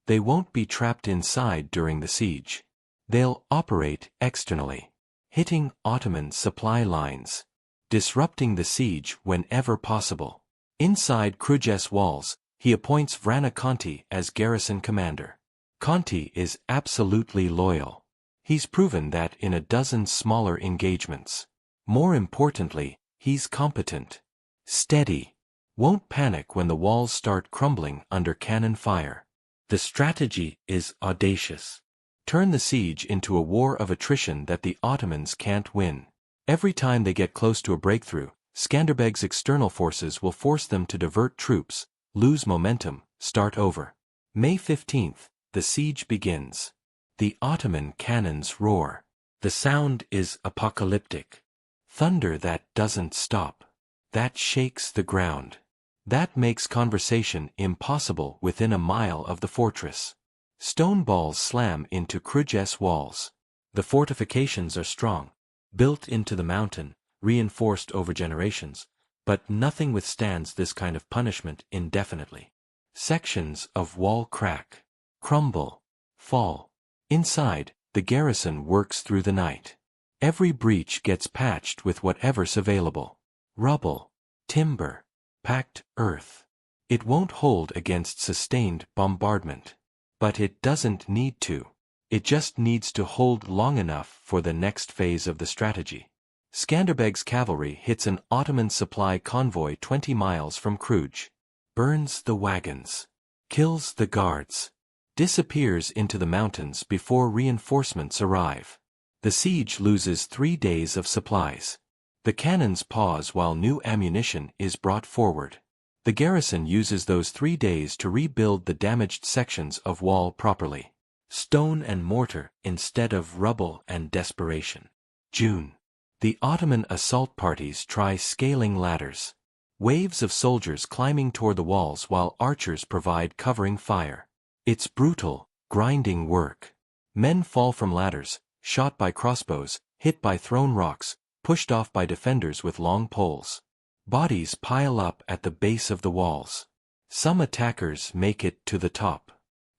They won't be trapped inside during the siege. They'll operate externally. Hitting Ottoman supply lines. Disrupting the siege whenever possible. Inside Gjergj's walls, he appoints Vrana Conti as garrison commander. Conti is absolutely loyal. He's proven that in a dozen smaller engagements. More importantly, he's competent. Steady. Won't panic when the walls start crumbling under cannon fire. The strategy is audacious. Turn the siege into a war of attrition that the Ottomans can't win. Every time they get close to a breakthrough, Skanderbeg's external forces will force them to divert troops, lose momentum, start over. May 15th, the siege begins. The Ottoman cannons roar. The sound is apocalyptic. Thunder that doesn't stop. That shakes the ground. That makes conversation impossible within a mile of the fortress. Stone balls slam into Gjergj's walls. The fortifications are strong, built into the mountain, reinforced over generations, but nothing withstands this kind of punishment indefinitely. Sections of wall crack, crumble, fall. Inside, the garrison works through the night. Every breach gets patched with whatever's available. Rubble, timber, packed earth. It won't hold against sustained bombardment. But it doesn't need to. It just needs to hold long enough for the next phase of the strategy. Skanderbeg's cavalry hits an Ottoman supply convoy 20 miles from Gjergj, burns the wagons, kills the guards, disappears into the mountains before reinforcements arrive. The siege loses 3 days of supplies. The cannons pause while new ammunition is brought forward. The garrison uses those 3 days to rebuild the damaged sections of wall properly. Stone and mortar instead of rubble and desperation. June. The Ottoman assault parties try scaling ladders. Waves of soldiers climbing toward the walls while archers provide covering fire. It's brutal, grinding work. Men fall from ladders, shot by crossbows, hit by thrown rocks, pushed off by defenders with long poles. Bodies pile up at the base of the walls. Some attackers make it to the top.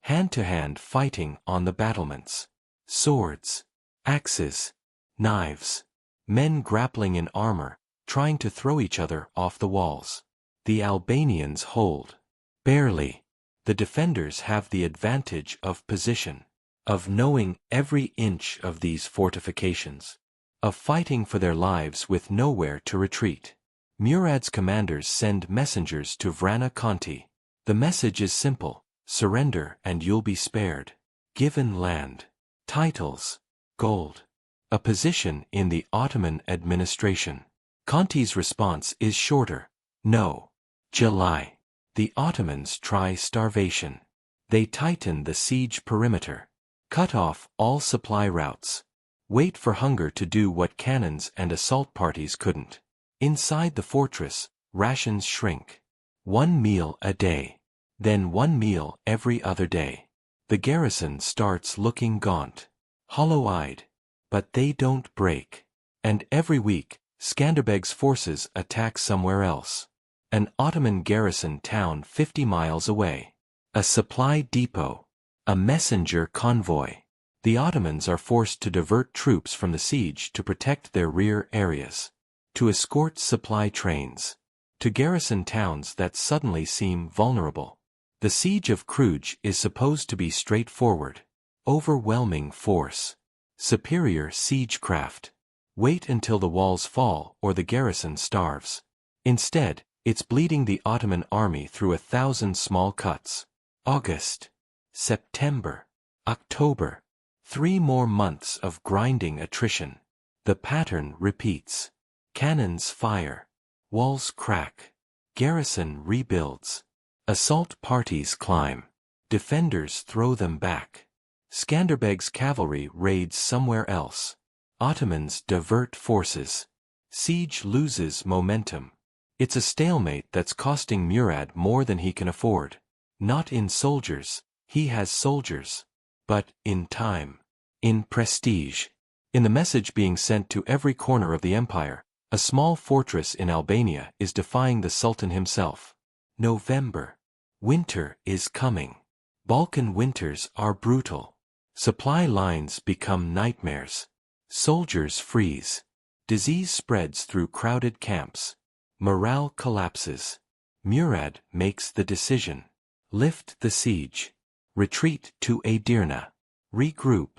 Hand-to-hand fighting on the battlements. Swords, axes, knives. Men grappling in armor, trying to throw each other off the walls. The Albanians hold. Barely. The defenders have the advantage of position, of knowing every inch of these fortifications, of fighting for their lives with nowhere to retreat. Murad's commanders send messengers to Vrana Conti. The message is simple: surrender and you'll be spared. Given land, titles, gold, a position in the Ottoman administration. Conti's response is shorter: no. July. The Ottomans try starvation. They tighten the siege perimeter, cut off all supply routes, wait for hunger to do what cannons and assault parties couldn't. Inside the fortress, rations shrink. 1 meal a day. Then 1 meal every other day. The garrison starts looking gaunt, hollow-eyed. But they don't break. And every week, Skanderbeg's forces attack somewhere else. An Ottoman garrison town 50 miles away. A supply depot. A messenger convoy. The Ottomans are forced to divert troops from the siege to protect their rear areas. To escort supply trains. To garrison towns that suddenly seem vulnerable. The siege of Gjergj is supposed to be straightforward. Overwhelming force. Superior siegecraft. Wait until the walls fall or the garrison starves. Instead, it's bleeding the Ottoman army through 1,000 small cuts. August. September. October. 3 more months of grinding attrition. The pattern repeats. Cannons fire. Walls crack. Garrison rebuilds. Assault parties climb. Defenders throw them back. Skanderbeg's cavalry raids somewhere else. Ottomans divert forces. Siege loses momentum. It's a stalemate that's costing Murad more than he can afford. Not in soldiers, he has soldiers. But in time. In prestige. In the message being sent to every corner of the empire, a small fortress in Albania is defying the Sultan himself. November. Winter is coming. Balkan winters are brutal. Supply lines become nightmares. Soldiers freeze. Disease spreads through crowded camps. Morale collapses. Murad makes the decision. Lift the siege. Retreat to Edirne. Regroup.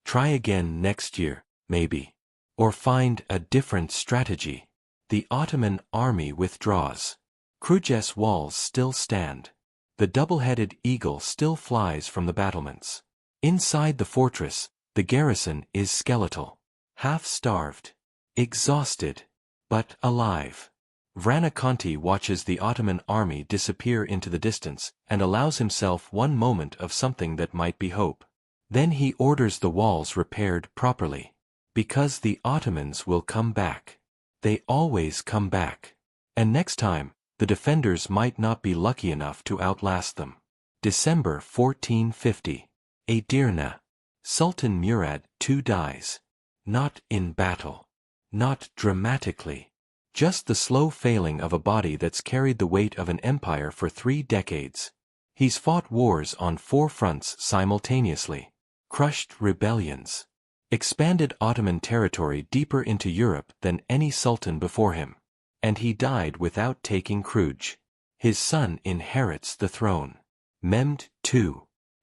Try again next year, maybe. Or find a different strategy. The Ottoman army withdraws. Gjergj's walls still stand. The double-headed eagle still flies from the battlements. Inside the fortress, the garrison is skeletal. Half-starved. Exhausted. But alive. Vrana Conti watches the Ottoman army disappear into the distance and allows himself one moment of something that might be hope. Then he orders the walls repaired properly. Because the Ottomans will come back. They always come back. And next time, the defenders might not be lucky enough to outlast them. December 1450. Edirne. Sultan Murad II dies. Not in battle. Not dramatically. Just the slow failing of a body that's carried the weight of an empire for 3 decades. He's fought wars on 4 fronts simultaneously. Crushed rebellions. Expanded Ottoman territory deeper into Europe than any sultan before him. And he died without taking Gjergj. His son inherits the throne. Mehmed II.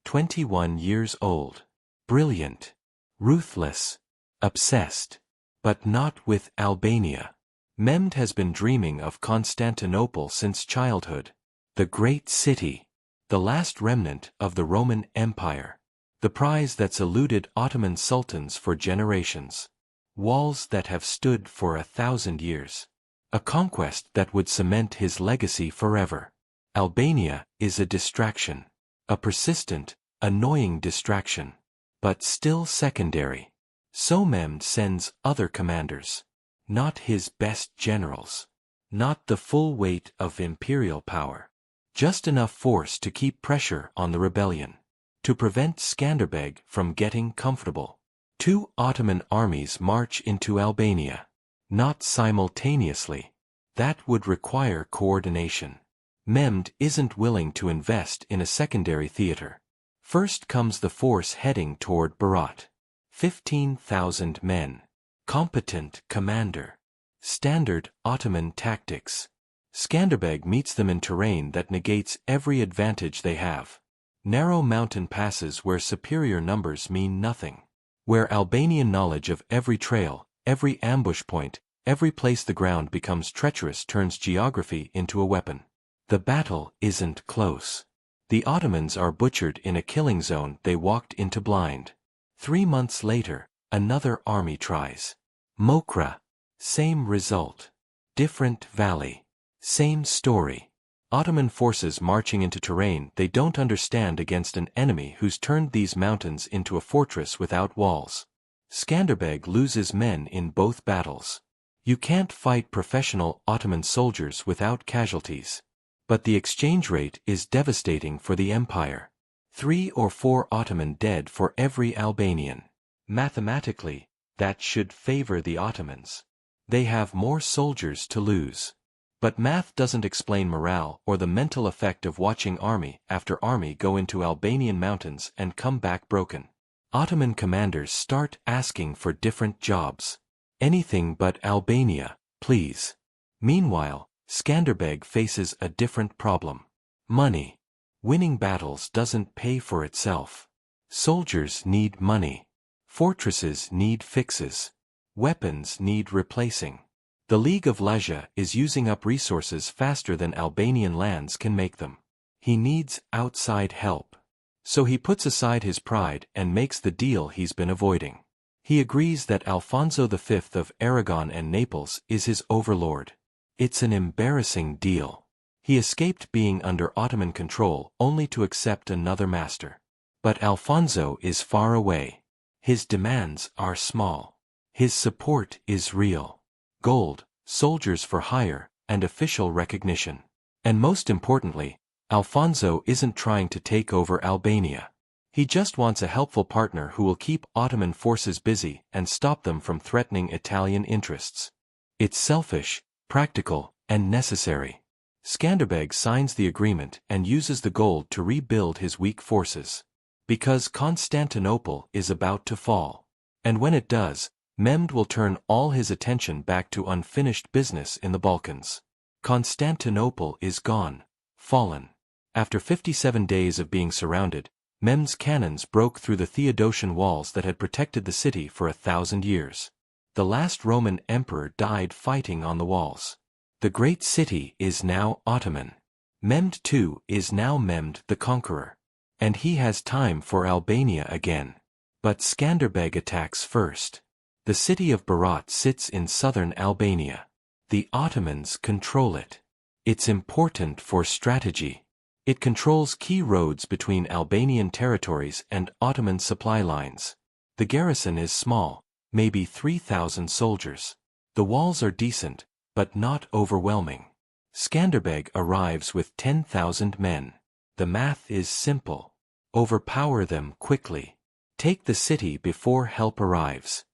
21 years old. Brilliant. Ruthless. Obsessed. But not with Albania. Mehmed has been dreaming of Constantinople since childhood. The great city. The last remnant of the Roman Empire. The prize that's eluded Ottoman sultans for generations. Walls that have stood for 1,000 years. A conquest that would cement his legacy forever. Albania is a distraction. A persistent, annoying distraction. But still secondary. So Mehmed sends other commanders. Not his best generals. Not the full weight of imperial power. Just enough force to keep pressure on the rebellion. To prevent Skanderbeg from getting comfortable. 2 Ottoman armies march into Albania. Not simultaneously. That would require coordination. Mehmed isn't willing to invest in a secondary theater. First comes the force heading toward Berat. 15,000 men. Competent commander. Standard Ottoman tactics. Skanderbeg meets them in terrain that negates every advantage they have. Narrow mountain passes where superior numbers mean nothing. Where Albanian knowledge of every trail, every ambush point, every place the ground becomes treacherous turns geography into a weapon. The battle isn't close. The Ottomans are butchered in a killing zone they walked into blind. 3 months later, another army tries. Mokra. Same result. Different valley. Same story. Ottoman forces marching into terrain they don't understand against an enemy who's turned these mountains into a fortress without walls. Skanderbeg loses men in both battles. You can't fight professional Ottoman soldiers without casualties. But the exchange rate is devastating for the empire. 3 or 4 Ottoman dead for every Albanian. Mathematically, that should favor the Ottomans. They have more soldiers to lose. But math doesn't explain morale or the mental effect of watching army after army go into Albanian mountains and come back broken. Ottoman commanders start asking for different jobs. Anything but Albania, please. Meanwhile, Skanderbeg faces a different problem. Money. Winning battles doesn't pay for itself. Soldiers need money. Fortresses need fixes. Weapons need replacing. The League of Lazia is using up resources faster than Albanian lands can make them. He needs outside help. So he puts aside his pride and makes the deal he's been avoiding. He agrees that Alfonso V of Aragon and Naples is his overlord. It's an embarrassing deal. He escaped being under Ottoman control only to accept another master. But Alfonso is far away. His demands are small. His support is real. Gold, soldiers for hire, and official recognition. And most importantly, Alfonso isn't trying to take over Albania. He just wants a helpful partner who will keep Ottoman forces busy and stop them from threatening Italian interests. It's selfish, practical, and necessary. Skanderbeg signs the agreement and uses the gold to rebuild his weak forces. Because Constantinople is about to fall. And when it does, Mehmed will turn all his attention back to unfinished business in the Balkans. Constantinople is gone, fallen. After 57 days of being surrounded, Mehmed's cannons broke through the Theodosian walls that had protected the city for 1,000 years. The last Roman emperor died fighting on the walls. The great city is now Ottoman. Mehmed II is now Mehmed the Conqueror. And he has time for Albania again. But Skanderbeg attacks first. The city of Berat sits in southern Albania. The Ottomans control it. It's important for strategy. It controls key roads between Albanian territories and Ottoman supply lines. The garrison is small, maybe 3,000 soldiers. The walls are decent, but not overwhelming. Skanderbeg arrives with 10,000 men. The math is simple. Overpower them quickly. Take the city before help arrives.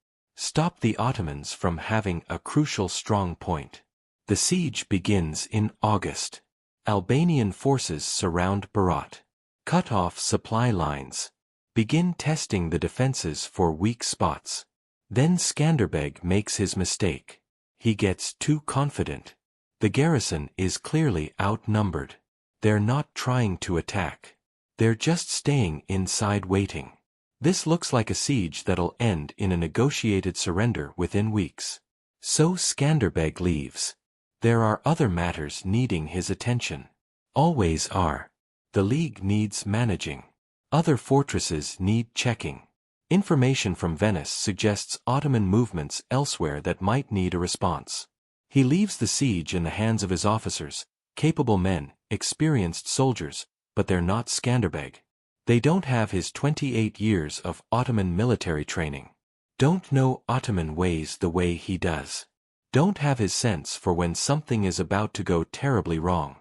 stop the Ottomans from having a crucial strong point. The siege begins in August. Albanian forces surround Berat. Cut off supply lines. Begin testing the defenses for weak spots. Then Skanderbeg makes his mistake. He gets too confident. The garrison is clearly outnumbered. They're not trying to attack. They're just staying inside waiting. This looks like a siege that'll end in a negotiated surrender within weeks. So Skanderbeg leaves. There are other matters needing his attention. Always are. The League needs managing. Other fortresses need checking. Information from Venice suggests Ottoman movements elsewhere that might need a response. He leaves the siege in the hands of his officers, capable men, experienced soldiers, but they're not Skanderbeg. They don't have his 28 years of Ottoman military training. Don't know Ottoman ways the way he does. Don't have his sense for when something is about to go terribly wrong.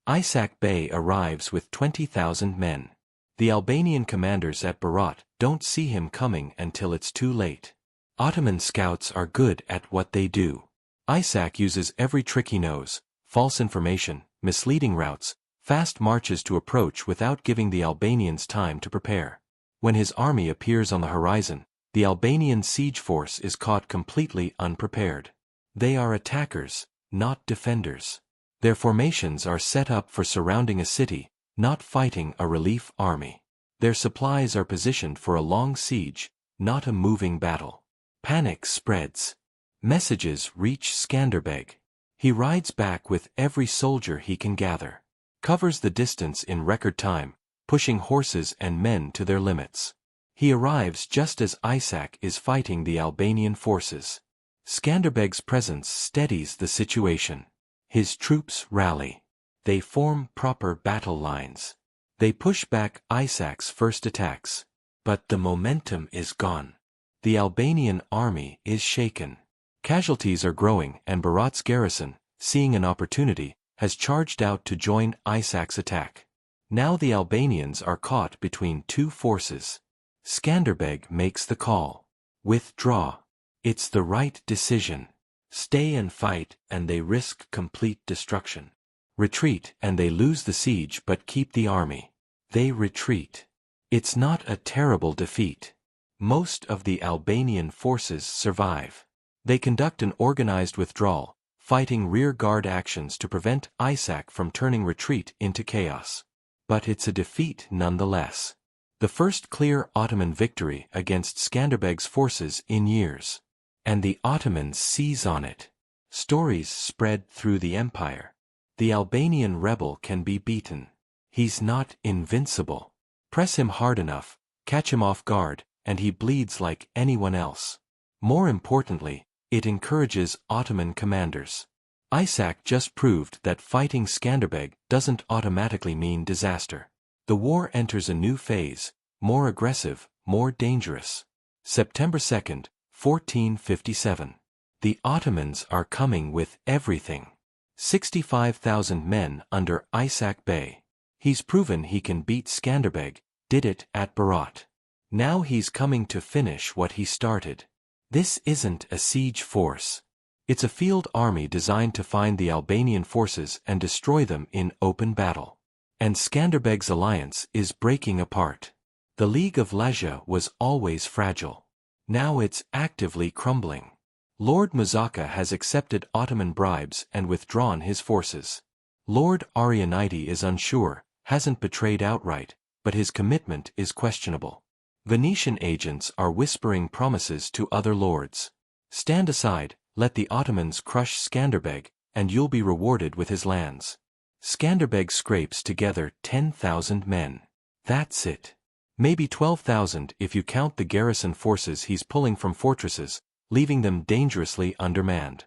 Ishak Bey arrives with 20,000 men. The Albanian commanders at Berat don't see him coming until it's too late. Ottoman scouts are good at what they do. Ishak uses every trick he knows: false information, misleading routes, fast marches to approach without giving the Albanians time to prepare. When his army appears on the horizon, the Albanian siege force is caught completely unprepared. They are attackers, not defenders. Their formations are set up for surrounding a city, not fighting a relief army. Their supplies are positioned for a long siege, not a moving battle. Panic spreads. Messages reach Skanderbeg. He rides back with every soldier he can gather. Covers the distance in record time, pushing horses and men to their limits. He arrives just as Ishak is fighting the Albanian forces. Skanderbeg's presence steadies the situation. His troops rally. They form proper battle lines. They push back Ishak's first attacks. But the momentum is gone. The Albanian army is shaken. Casualties are growing, and Berat's garrison, seeing an opportunity, has charged out to join Ishak's attack. Now the Albanians are caught between two forces. Skanderbeg makes the call. Withdraw. It's the right decision. Stay and fight, and they risk complete destruction. Retreat, and they lose the siege but keep the army. They retreat. It's not a terrible defeat. Most of the Albanian forces survive. They conduct an organized withdrawal, fighting rear-guard actions to prevent Ishak from turning retreat into chaos. But it's a defeat nonetheless. The first clear Ottoman victory against Skanderbeg's forces in years. And the Ottomans seize on it. Stories spread through the empire. The Albanian rebel can be beaten. He's not invincible. Press him hard enough, catch him off guard, and he bleeds like anyone else. More importantly, it encourages Ottoman commanders. Ishak just proved that fighting Skanderbeg doesn't automatically mean disaster. The war enters a new phase, more aggressive, more dangerous. September 2nd, 1457. The Ottomans are coming with everything. 65,000 men under Ishak Bey. He's proven he can beat Skanderbeg, did it at Berat. Now he's coming to finish what he started. This isn't a siege force. It's a field army designed to find the Albanian forces and destroy them in open battle. And Skanderbeg's alliance is breaking apart. The League of Lazia was always fragile. Now it's actively crumbling. Lord Muzaka has accepted Ottoman bribes and withdrawn his forces. Lord Arianite is unsure, hasn't betrayed outright, but his commitment is questionable. Venetian agents are whispering promises to other lords. Stand aside, let the Ottomans crush Skanderbeg, and you'll be rewarded with his lands. Skanderbeg scrapes together 10,000 men. That's it. Maybe 12,000 if you count the garrison forces he's pulling from fortresses, leaving them dangerously undermanned.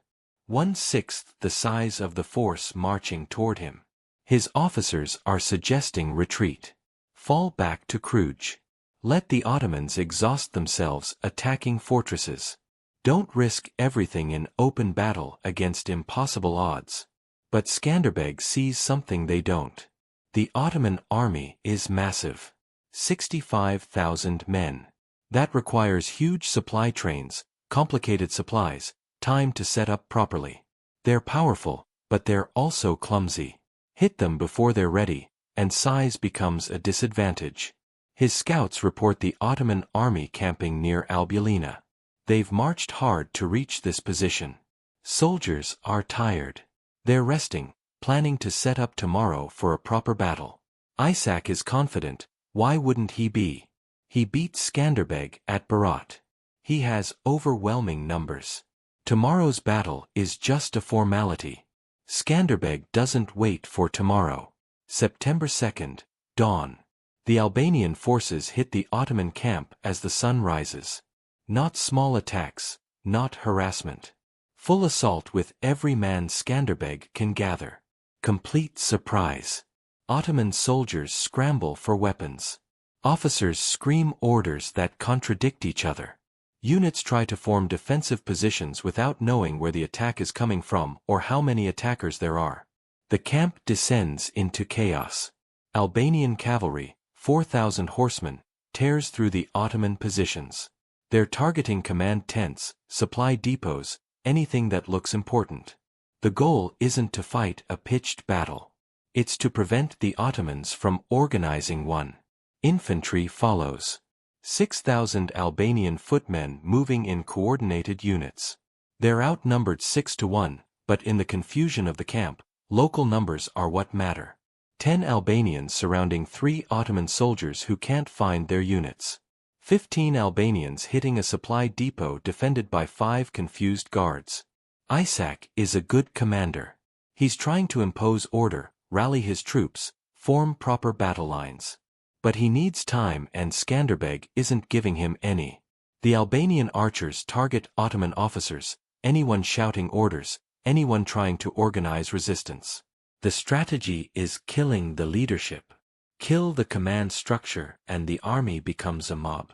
1/6 the size of the force marching toward him. His officers are suggesting retreat. Fall back to Gjergj. Let the Ottomans exhaust themselves attacking fortresses. Don't risk everything in open battle against impossible odds. But Skanderbeg sees something they don't. The Ottoman army is massive. 65,000 men. That requires huge supply trains, complicated supplies, time to set up properly. They're powerful, but they're also clumsy. Hit them before they're ready, and size becomes a disadvantage. His scouts report the Ottoman army camping near Albulina. They've marched hard to reach this position. Soldiers are tired. They're resting, planning to set up tomorrow for a proper battle. Isaac is confident. Why wouldn't he be? He beat Skanderbeg at Berat. He has overwhelming numbers. Tomorrow's battle is just a formality. Skanderbeg doesn't wait for tomorrow. September 2nd, dawn. The Albanian forces hit the Ottoman camp as the sun rises. Not small attacks, not harassment. Full assault with every man Skanderbeg can gather. Complete surprise. Ottoman soldiers scramble for weapons. Officers scream orders that contradict each other. Units try to form defensive positions without knowing where the attack is coming from or how many attackers there are. The camp descends into chaos. Albanian cavalry, 4,000 horsemen, tears through the Ottoman positions. They're targeting command tents, supply depots, anything that looks important. The goal isn't to fight a pitched battle. It's to prevent the Ottomans from organizing one. Infantry follows. 6,000 Albanian footmen moving in coordinated units. They're outnumbered 6-1, but in the confusion of the camp, local numbers are what matter. 10 Albanians surrounding 3 Ottoman soldiers who can't find their units. 15 Albanians hitting a supply depot defended by 5 confused guards. Isaac is a good commander. He's trying to impose order, rally his troops, form proper battle lines. But he needs time and Skanderbeg isn't giving him any. The Albanian archers target Ottoman officers, anyone shouting orders, anyone trying to organize resistance. The strategy is killing the leadership. Kill the command structure and the army becomes a mob.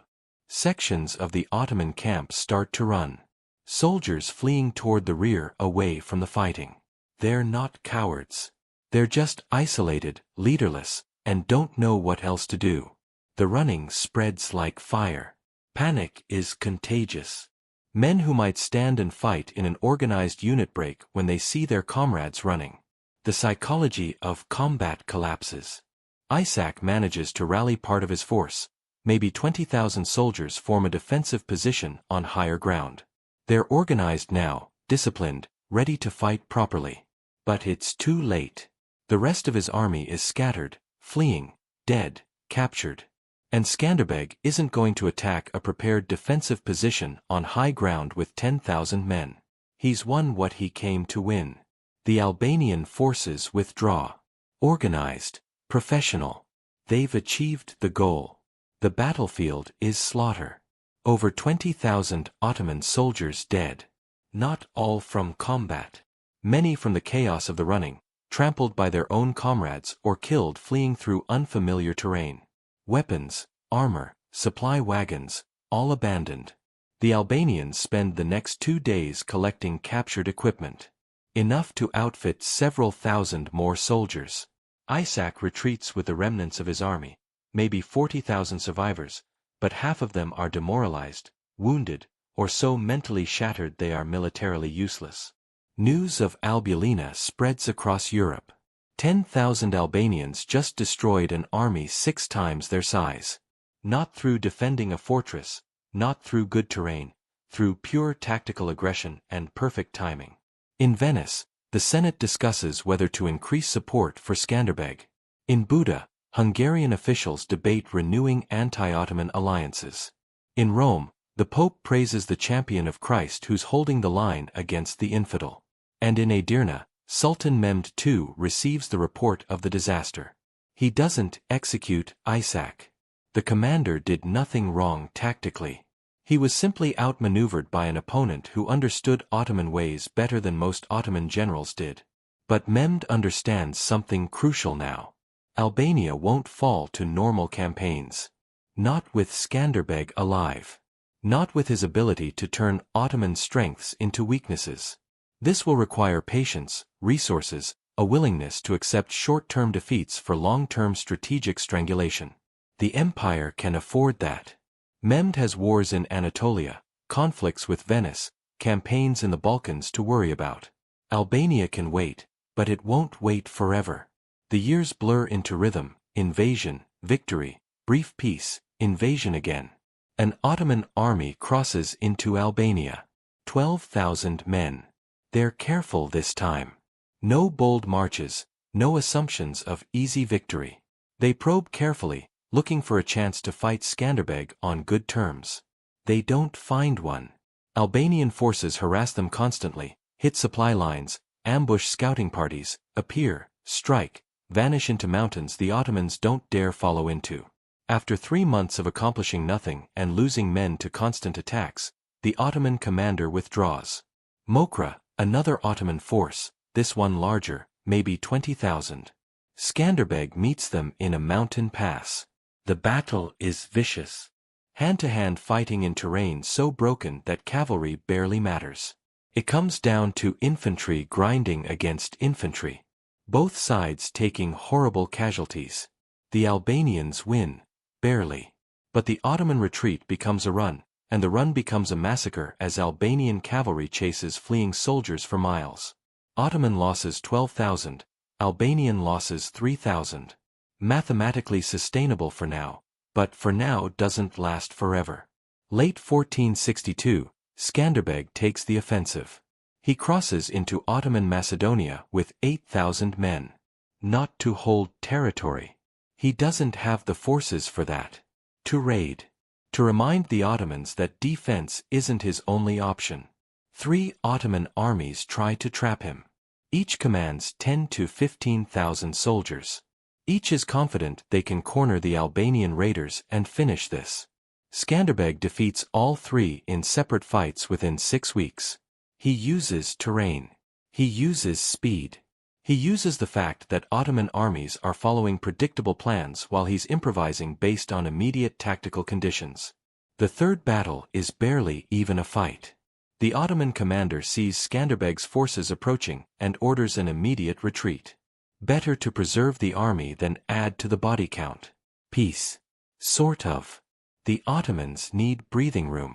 Sections of the Ottoman camp start to run. Soldiers fleeing toward the rear away from the fighting. They're not cowards. They're just isolated, leaderless, and don't know what else to do. The running spreads like fire. Panic is contagious. Men who might stand and fight in an organized unit break when they see their comrades running. The psychology of combat collapses. Isaac manages to rally part of his force. Maybe 20,000 soldiers form a defensive position on higher ground. They're organized now, disciplined, ready to fight properly. But it's too late. The rest of his army is scattered, fleeing, dead, captured. And Skanderbeg isn't going to attack a prepared defensive position on high ground with 10,000 men. He's won what he came to win. The Albanian forces withdraw. Organized, professional. They've achieved the goal. The battlefield is slaughter. Over 20,000 Ottoman soldiers dead. Not all from combat. Many from the chaos of the running, trampled by their own comrades or killed fleeing through unfamiliar terrain. Weapons, armor, supply wagons, all abandoned. The Albanians spend the next 2 days collecting captured equipment. Enough to outfit several thousand more soldiers. Isaac retreats with the remnants of his army, maybe 40,000 survivors, but half of them are demoralized, wounded, or so mentally shattered they are militarily useless. News of Albulina spreads across Europe. 10,000 Albanians just destroyed an army 6 times their size. Not through defending a fortress, not through good terrain, through pure tactical aggression and perfect timing. In Venice, the Senate discusses whether to increase support for Skanderbeg. In Buda, Hungarian officials debate renewing anti-Ottoman alliances. In Rome, the Pope praises the champion of Christ who's holding the line against the infidel. And in Edirne, Sultan Mehmed II receives the report of the disaster. He doesn't execute Isaac. The commander did nothing wrong tactically. He was simply outmaneuvered by an opponent who understood Ottoman ways better than most Ottoman generals did. But Mehmed understands something crucial now. Albania won't fall to normal campaigns. Not with Skanderbeg alive. Not with his ability to turn Ottoman strengths into weaknesses. This will require patience, resources, a willingness to accept short-term defeats for long-term strategic strangulation. The empire can afford that. Mehmed has wars in Anatolia, conflicts with Venice, campaigns in the Balkans to worry about. Albania can wait, but it won't wait forever. The years blur into rhythm: invasion, victory, brief peace, invasion again. An Ottoman army crosses into Albania. 12,000 men. They're careful this time. No bold marches, no assumptions of easy victory. They probe carefully, looking for a chance to fight Skanderbeg on good terms. They don't find one. Albanian forces harass them constantly, hit supply lines, ambush scouting parties, appear, strike, vanish into mountains the Ottomans don't dare follow into. After 3 months of accomplishing nothing and losing men to constant attacks, the Ottoman commander withdraws. Mokra, another Ottoman force, this one larger, maybe 20,000. Skanderbeg meets them in a mountain pass. The battle is vicious. Hand-to-hand fighting in terrain so broken that cavalry barely matters. It comes down to infantry grinding against infantry. Both sides taking horrible casualties. The Albanians win, barely. But the Ottoman retreat becomes a run, and the run becomes a massacre as Albanian cavalry chases fleeing soldiers for miles. Ottoman losses 12,000, Albanian losses 3,000. Mathematically sustainable for now, but for now doesn't last forever. Late 1462, Skanderbeg takes the offensive. He crosses into Ottoman Macedonia with 8,000 men. Not to hold territory. He doesn't have the forces for that. To raid. To remind the Ottomans that defense isn't his only option. 3 Ottoman armies try to trap him. Each commands 10 to 15,000 soldiers. Each is confident they can corner the Albanian raiders and finish this. Skanderbeg defeats all 3 in separate fights within 6 weeks. He uses terrain. He uses speed. He uses the fact that Ottoman armies are following predictable plans while he's improvising based on immediate tactical conditions. The third battle is barely even a fight. The Ottoman commander sees Skanderbeg's forces approaching and orders an immediate retreat. Better to preserve the army than add to the body count. Peace. Sort of. The Ottomans need breathing room.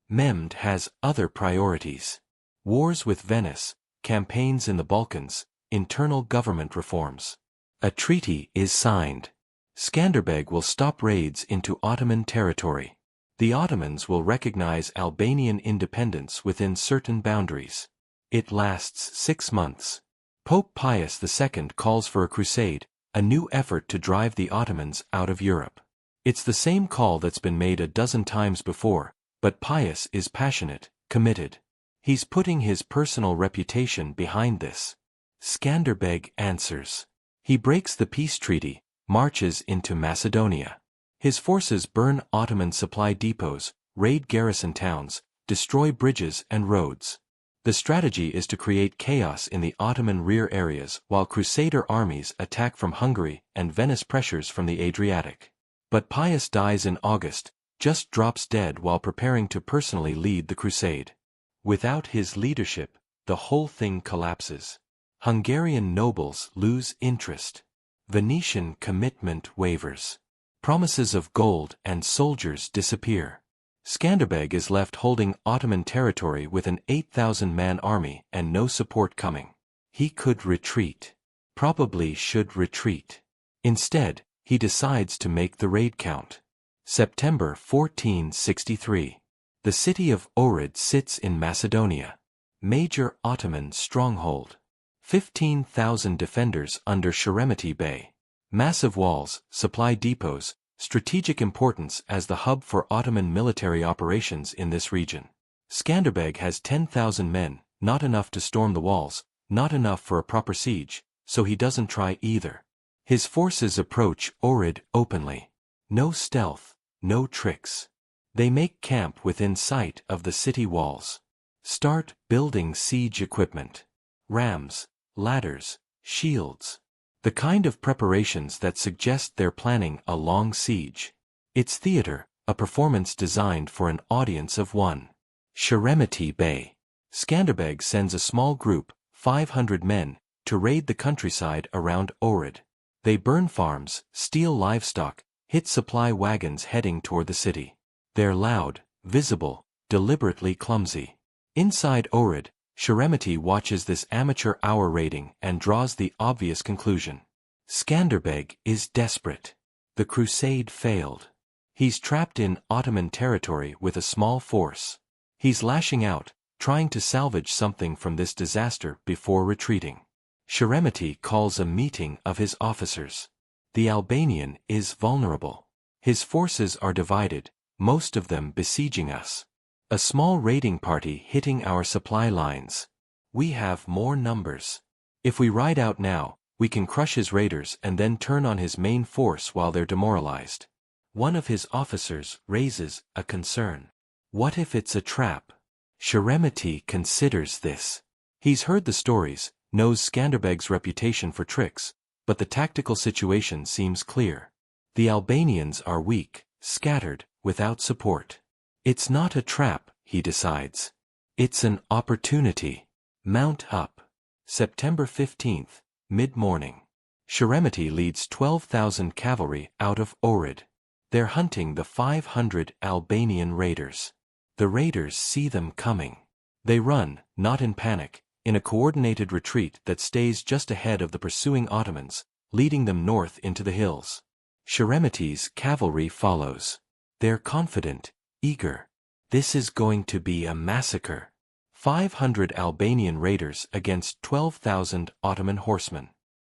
Mehmed has other priorities. Wars with Venice, campaigns in the Balkans, internal government reforms. A treaty is signed. Skanderbeg will stop raids into Ottoman territory. The Ottomans will recognize Albanian independence within certain boundaries. It lasts 6 months. Pope Pius II calls for a crusade, a new effort to drive the Ottomans out of Europe. It's the same call that's been made a dozen times before, but Pius is passionate, committed. He's putting his personal reputation behind this. Skanderbeg answers. He breaks the peace treaty, marches into Macedonia. His forces burn Ottoman supply depots, raid garrison towns, destroy bridges and roads. The strategy is to create chaos in the Ottoman rear areas while Crusader armies attack from Hungary and Venice pressures from the Adriatic. But Pius dies in August, just drops dead while preparing to personally lead the crusade. Without his leadership, the whole thing collapses. Hungarian nobles lose interest. Venetian commitment wavers. Promises of gold and soldiers disappear. Skanderbeg is left holding Ottoman territory with an 8,000-man army and no support coming. He could retreat. Probably should retreat. Instead, he decides to make the raid count. September 1463. The city of Ohrid sits in Macedonia. Major Ottoman stronghold. 15,000 defenders under Sheremeti Bey. Massive walls, supply depots, strategic importance as the hub for Ottoman military operations in this region. Skanderbeg has 10,000 men, not enough to storm the walls, not enough for a proper siege, so he doesn't try either. His forces approach Ohrid openly. No stealth, no tricks. They make camp within sight of the city walls. Start building siege equipment. Rams, ladders, shields. The kind of preparations that suggest they're planning a long siege. It's theater, a performance designed for an audience of one. Sheremeti Bey. Skanderbeg sends a small group, 500 men, to raid the countryside around Ohrid. They burn farms, steal livestock, hit supply wagons heading toward the city. They're loud, visible, deliberately clumsy. Inside Ohrid, Sheremeti watches this amateur hour raiding and draws the obvious conclusion. Skanderbeg is desperate. The crusade failed. He's trapped in Ottoman territory with a small force. He's lashing out, trying to salvage something from this disaster before retreating. Sheremeti calls a meeting of his officers. The Albanian is vulnerable. His forces are divided, most of them besieging us. A small raiding party hitting our supply lines. We have more numbers. If we ride out now, we can crush his raiders and then turn on his main force while they're demoralized. One of his officers raises a concern. What if it's a trap? Sheremeti considers this. He's heard the stories, knows Skanderbeg's reputation for tricks, but the tactical situation seems clear. The Albanians are weak, scattered, without support. It's not a trap, he decides. It's an opportunity. Mount up. September 15th, mid-morning. Sheremeti leads 12,000 cavalry out of Ohrid. They're hunting the 500 Albanian raiders. The raiders see them coming. They run, not in panic, in a coordinated retreat that stays just ahead of the pursuing Ottomans, leading them north into the hills. Sheremeti's cavalry follows. They're confident, eager. This is going to be a massacre. 500 Albanian raiders against 12,000 Ottoman horsemen.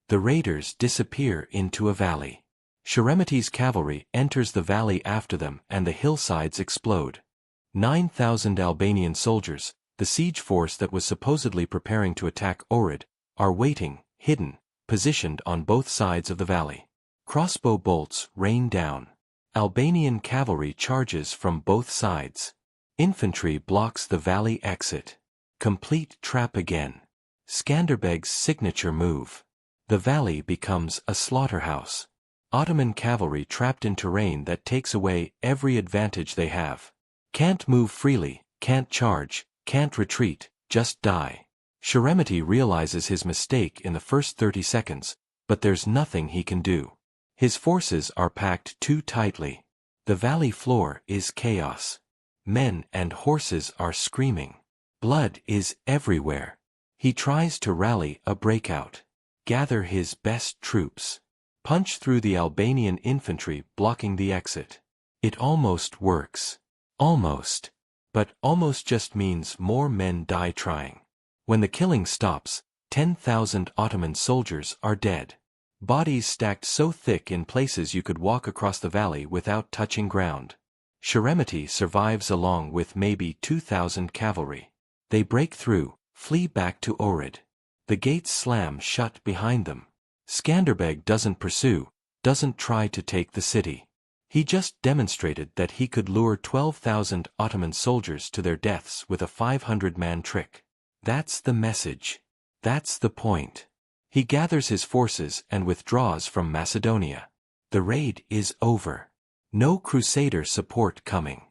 The raiders disappear into a valley. Sheremeti's cavalry enters the valley after them and the hillsides explode. 9,000 Albanian soldiers, the siege force that was supposedly preparing to attack Ohrid, are waiting, hidden, positioned on both sides of the valley. Crossbow bolts rain down. Albanian cavalry charges from both sides. Infantry blocks the valley exit. Complete trap again. Skanderbeg's signature move. The valley becomes a slaughterhouse. Ottoman cavalry trapped in terrain that takes away every advantage they have. Can't move freely, can't charge, can't retreat, just die. Sheremeti realizes his mistake in the first 30 seconds, but there's nothing he can do. His forces are packed too tightly. The valley floor is chaos. Men and horses are screaming. Blood is everywhere. He tries to rally a breakout. Gather his best troops. Punch through the Albanian infantry blocking the exit. It almost works. Almost. But almost just means more men die trying. When the killing stops, 10,000 Ottoman soldiers are dead. Bodies stacked so thick in places you could walk across the valley without touching ground. Sheremeti survives along with maybe 2,000 cavalry. They break through, flee back to Ohrid. The gates slam shut behind them. Skanderbeg doesn't pursue, doesn't try to take the city. He just demonstrated that he could lure 12,000 Ottoman soldiers to their deaths with a 500-man trick. That's the message. That's the point. He gathers his forces and withdraws from Macedonia. The raid is over. No Crusader support coming.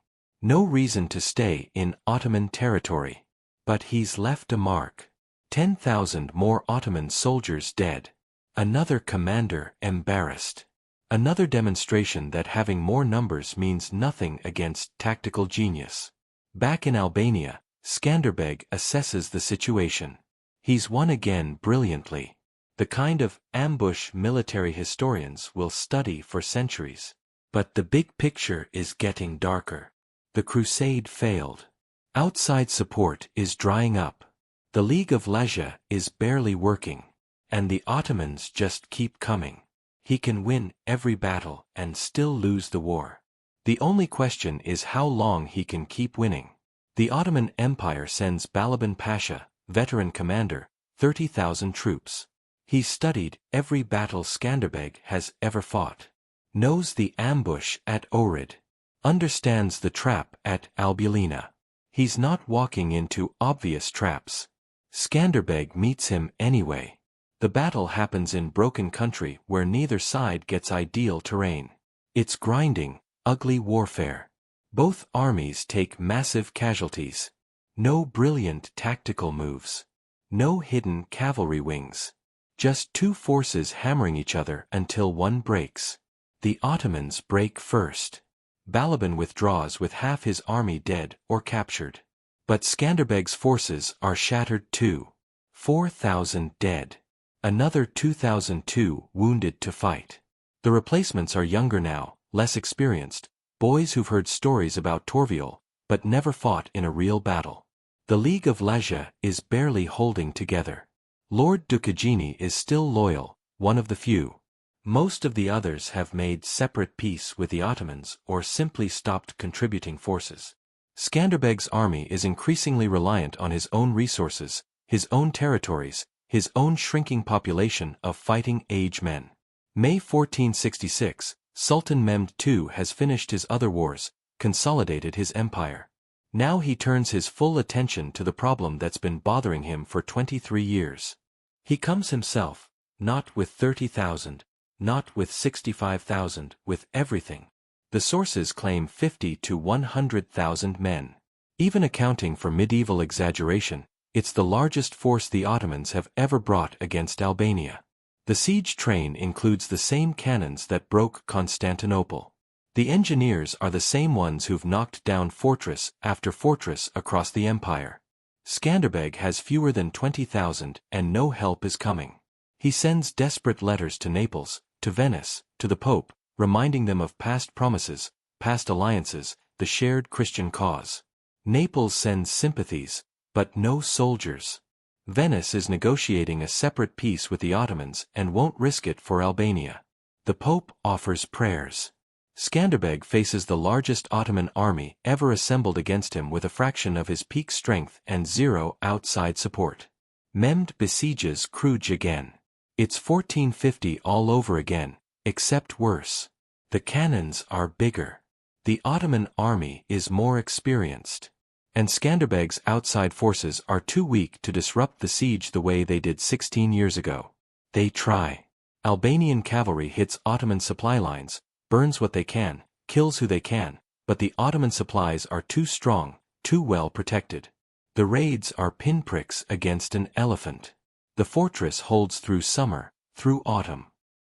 No reason to stay in Ottoman territory. But he's left a mark. 10,000 more Ottoman soldiers dead. Another commander embarrassed. Another demonstration that having more numbers means nothing against tactical genius. Back in Albania, Skanderbeg assesses the situation. He's won again brilliantly. The kind of ambush military historians will study for centuries. But the big picture is getting darker. The crusade failed. Outside support is drying up. The League of Lazia is barely working. And the Ottomans just keep coming. He can win every battle and still lose the war. The only question is how long he can keep winning. The Ottoman Empire sends Balaban Pasha, veteran commander, 30,000 troops. He's studied every battle Skanderbeg has ever fought. Knows the ambush at Ohrid. Understands the trap at Albulina. He's not walking into obvious traps. Skanderbeg meets him anyway. The battle happens in broken country where neither side gets ideal terrain. It's grinding, ugly warfare. Both armies take massive casualties. No brilliant tactical moves. No hidden cavalry wings. Just two forces hammering each other until one breaks. The Ottomans break first. Balaban withdraws with half his army dead or captured. But Skanderbeg's forces are shattered too. 4,000 dead. Another 2,002 wounded to fight. The replacements are younger now, less experienced, boys who've heard stories about Torviol, but never fought in a real battle. The League of Lajja is barely holding together. Lord Dukagjini is still loyal, one of the few. Most of the others have made separate peace with the Ottomans or simply stopped contributing forces. Skanderbeg's army is increasingly reliant on his own resources, his own territories, his own shrinking population of fighting-age men. May 1466, Sultan Mehmed II has finished his other wars, consolidated his empire. Now he turns his full attention to the problem that's been bothering him for 23 years. He comes himself, not with 30,000, not with 65,000, with everything. The sources claim 50 to 100,000 men. Even accounting for medieval exaggeration, it's the largest force the Ottomans have ever brought against Albania. The siege train includes the same cannons that broke Constantinople. The engineers are the same ones who've knocked down fortress after fortress across the empire. Skanderbeg has fewer than 20,000 and no help is coming. He sends desperate letters to Naples, to Venice, to the Pope, reminding them of past promises, past alliances, the shared Christian cause. Naples sends sympathies, but no soldiers. Venice is negotiating a separate peace with the Ottomans and won't risk it for Albania. The Pope offers prayers. Skanderbeg faces the largest Ottoman army ever assembled against him with a fraction of his peak strength and zero outside support. Mehmed besieges Gjergj again. It's 1450 all over again, except worse. The cannons are bigger. The Ottoman army is more experienced. And Skanderbeg's outside forces are too weak to disrupt the siege the way they did 16 years ago. They try. Albanian cavalry hits Ottoman supply lines, burns what they can, kills who they can, but the Ottoman supplies are too strong, too well protected. The raids are pinpricks against an elephant. The fortress holds through summer, through autumn.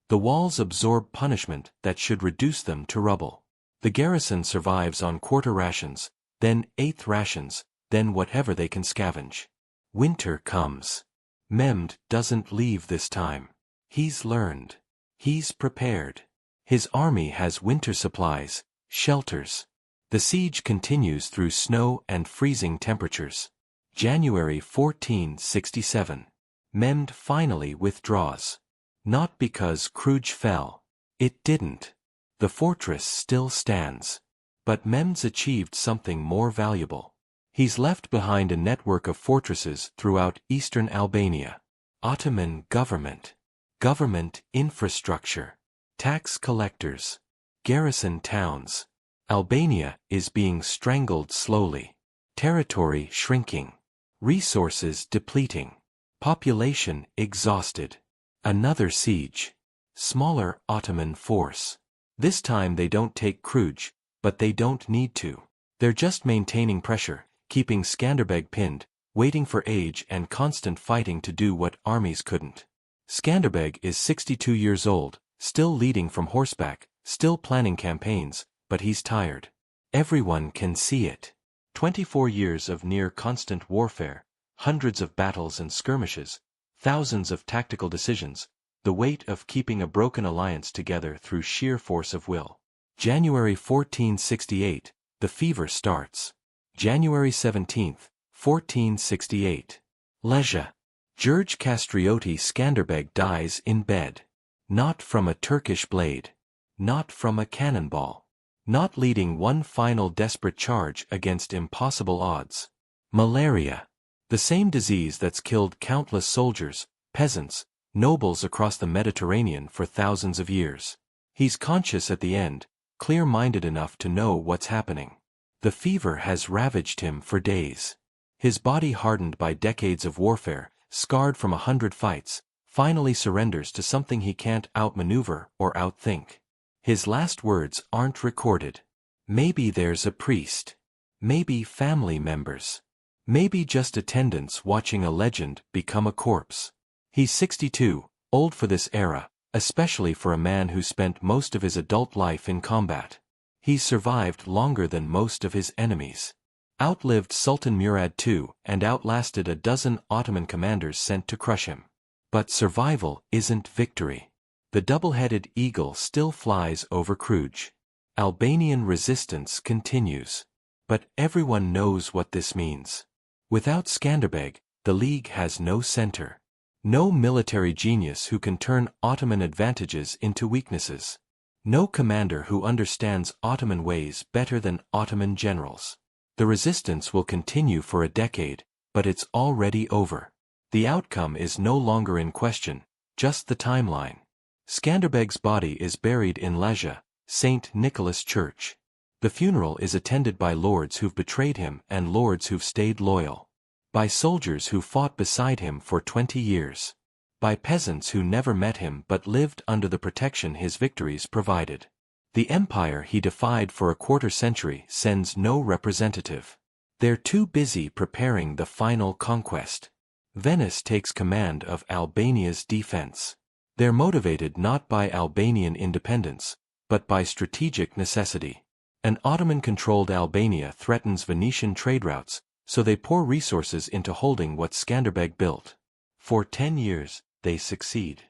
The walls absorb punishment that should reduce them to rubble. The garrison survives on quarter rations, then eighth rations, then whatever they can scavenge. Winter comes. Mehmed doesn't leave this time. He's learned. He's prepared. His army has winter supplies, shelters. The siege continues through snow and freezing temperatures. January 1467. Mehmed finally withdraws. Not because Gjergj fell. It didn't. The fortress still stands. But Mehmed's achieved something more valuable. He's left behind a network of fortresses throughout eastern Albania. Ottoman government. Government infrastructure. Tax collectors. Garrison towns. Albania is being strangled slowly. Territory shrinking. Resources depleting. Population exhausted. Another siege. Smaller Ottoman force. This time they don't take Gjergj, but they don't need to. They're just maintaining pressure, keeping Skanderbeg pinned, waiting for age and constant fighting to do what armies couldn't. Skanderbeg is 62 years old, still leading from horseback, still planning campaigns, but he's tired. Everyone can see it. 24 years of near-constant warfare, hundreds of battles and skirmishes, thousands of tactical decisions, the weight of keeping a broken alliance together through sheer force of will. January 1468, the fever starts. January 17, 1468. Lajja. Gjergj Kastrioti Skanderbeg dies in bed. Not from a Turkish blade. Not from a cannonball. Not leading one final desperate charge against impossible odds. Malaria. The same disease that's killed countless soldiers, peasants, nobles across the Mediterranean for thousands of years. He's conscious at the end, clear-minded enough to know what's happening. The fever has ravaged him for days. His body hardened by decades of warfare, scarred from 100 fights, finally surrenders to something he can't outmaneuver or outthink. His last words aren't recorded. Maybe there's a priest. Maybe family members. Maybe just attendants watching a legend become a corpse. He's 62, old for this era, especially for a man who spent most of his adult life in combat. He survived longer than most of his enemies. Outlived Sultan Murad II and outlasted a dozen Ottoman commanders sent to crush him. But survival isn't victory. The double-headed eagle still flies over Gjergj. Albanian resistance continues. But everyone knows what this means. Without Skanderbeg, the League has no center. No military genius who can turn Ottoman advantages into weaknesses. No commander who understands Ottoman ways better than Ottoman generals. The resistance will continue for a decade, but it's already over. The outcome is no longer in question, just the timeline. Skanderbeg's body is buried in Lajja, St. Nicholas Church. The funeral is attended by lords who've betrayed him and lords who've stayed loyal. By soldiers who fought beside him for 20 years. By peasants who never met him but lived under the protection his victories provided. The empire he defied for a quarter century sends no representative. They're too busy preparing the final conquest. Venice takes command of Albania's defense. They're motivated not by Albanian independence, but by strategic necessity. An Ottoman-controlled Albania threatens Venetian trade routes, so they pour resources into holding what Skanderbeg built. For 10 years, they succeed.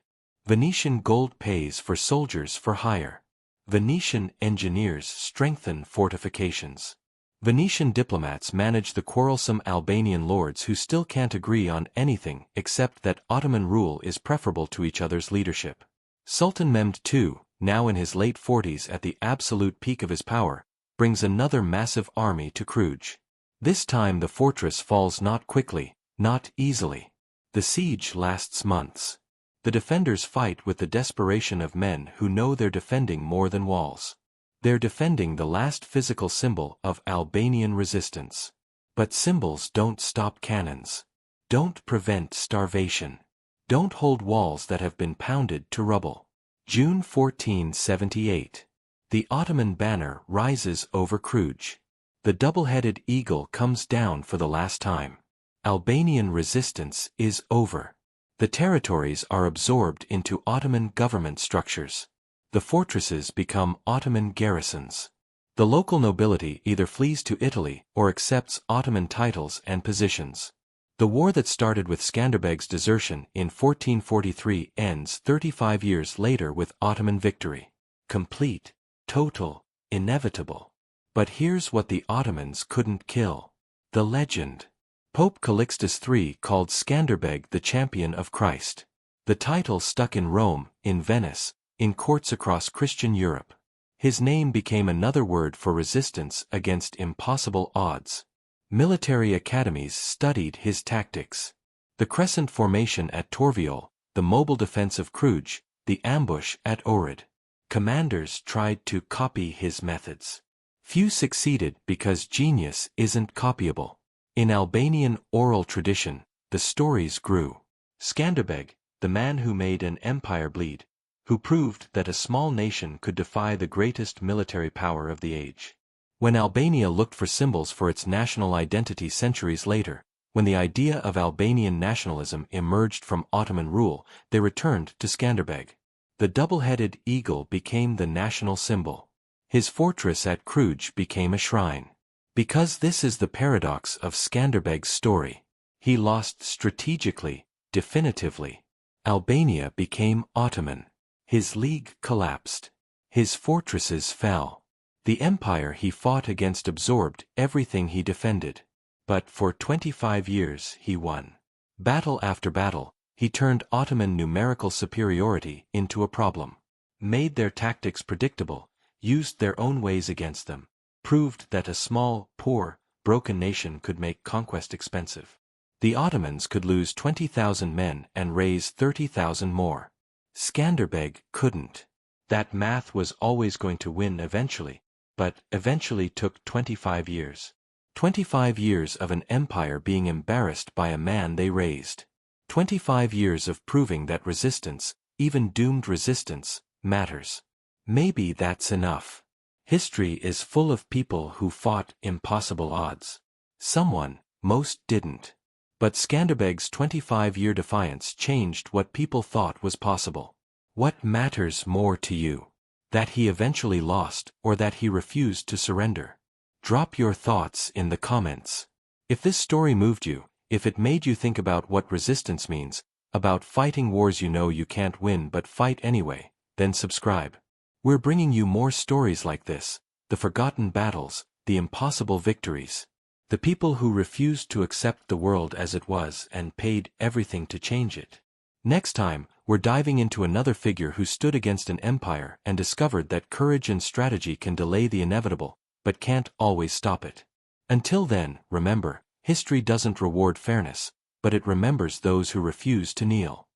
Venetian gold pays for soldiers for hire. Venetian engineers strengthen fortifications. Venetian diplomats manage the quarrelsome Albanian lords who still can't agree on anything except that Ottoman rule is preferable to each other's leadership. Sultan Mehmed II, now in his late 40s at the absolute peak of his power, brings another massive army to Gjergj. This time the fortress falls not quickly, not easily. The siege lasts months. The defenders fight with the desperation of men who know they're defending more than walls. They're defending the last physical symbol of Albanian resistance. But symbols don't stop cannons. Don't prevent starvation. Don't hold walls that have been pounded to rubble. June 1478. The Ottoman banner rises over Gjergj. The double-headed eagle comes down for the last time. Albanian resistance is over. The territories are absorbed into Ottoman government structures. The fortresses become Ottoman garrisons. The local nobility either flees to Italy or accepts Ottoman titles and positions. The war that started with Skanderbeg's desertion in 1443 ends 35 years later with Ottoman victory. Complete, total, inevitable. But here's what the Ottomans couldn't kill. The legend. Pope Calixtus III called Skanderbeg the champion of Christ. The title stuck in Rome, in Venice, in courts across Christian Europe. His name became another word for resistance against impossible odds. Military academies studied his tactics. The crescent formation at Torviol, the mobile defense of Gjergj, the ambush at Ohrid. Commanders tried to copy his methods. Few succeeded because genius isn't copyable. In Albanian oral tradition, the stories grew. Skanderbeg, the man who made an empire bleed, who proved that a small nation could defy the greatest military power of the age. When Albania looked for symbols for its national identity centuries later, when the idea of Albanian nationalism emerged from Ottoman rule, they returned to Skanderbeg. The double-headed eagle became the national symbol. His fortress at Gjergj became a shrine. Because this is the paradox of Skanderbeg's story. He lost strategically, definitively. Albania became Ottoman. His league collapsed. His fortresses fell. The empire he fought against absorbed everything he defended. But for 25 years he won. Battle after battle, he turned Ottoman numerical superiority into a problem. Made their tactics predictable, used their own ways against them. Proved that a small, poor, broken nation could make conquest expensive. The Ottomans could lose 20,000 men and raise 30,000 more. Skanderbeg couldn't. That math was always going to win eventually, but eventually took 25 years. 25 years of an empire being embarrassed by a man they raised. 25 years of proving that resistance, even doomed resistance, matters. Maybe that's enough. History is full of people who fought impossible odds. Most didn't. But Skanderbeg's 25-year defiance changed what people thought was possible. What matters more to you? that he eventually lost, or that he refused to surrender? Drop your thoughts in the comments. If this story moved you, if it made you think about what resistance means, about fighting wars you know you can't win but fight anyway, then subscribe. We're bringing you more stories like this, the forgotten battles, the impossible victories. The people who refused to accept the world as it was and paid everything to change it. Next time, we're diving into another figure who stood against an empire and discovered that courage and strategy can delay the inevitable, but can't always stop it. Until then, remember, history doesn't reward fairness, but it remembers those who refuse to kneel.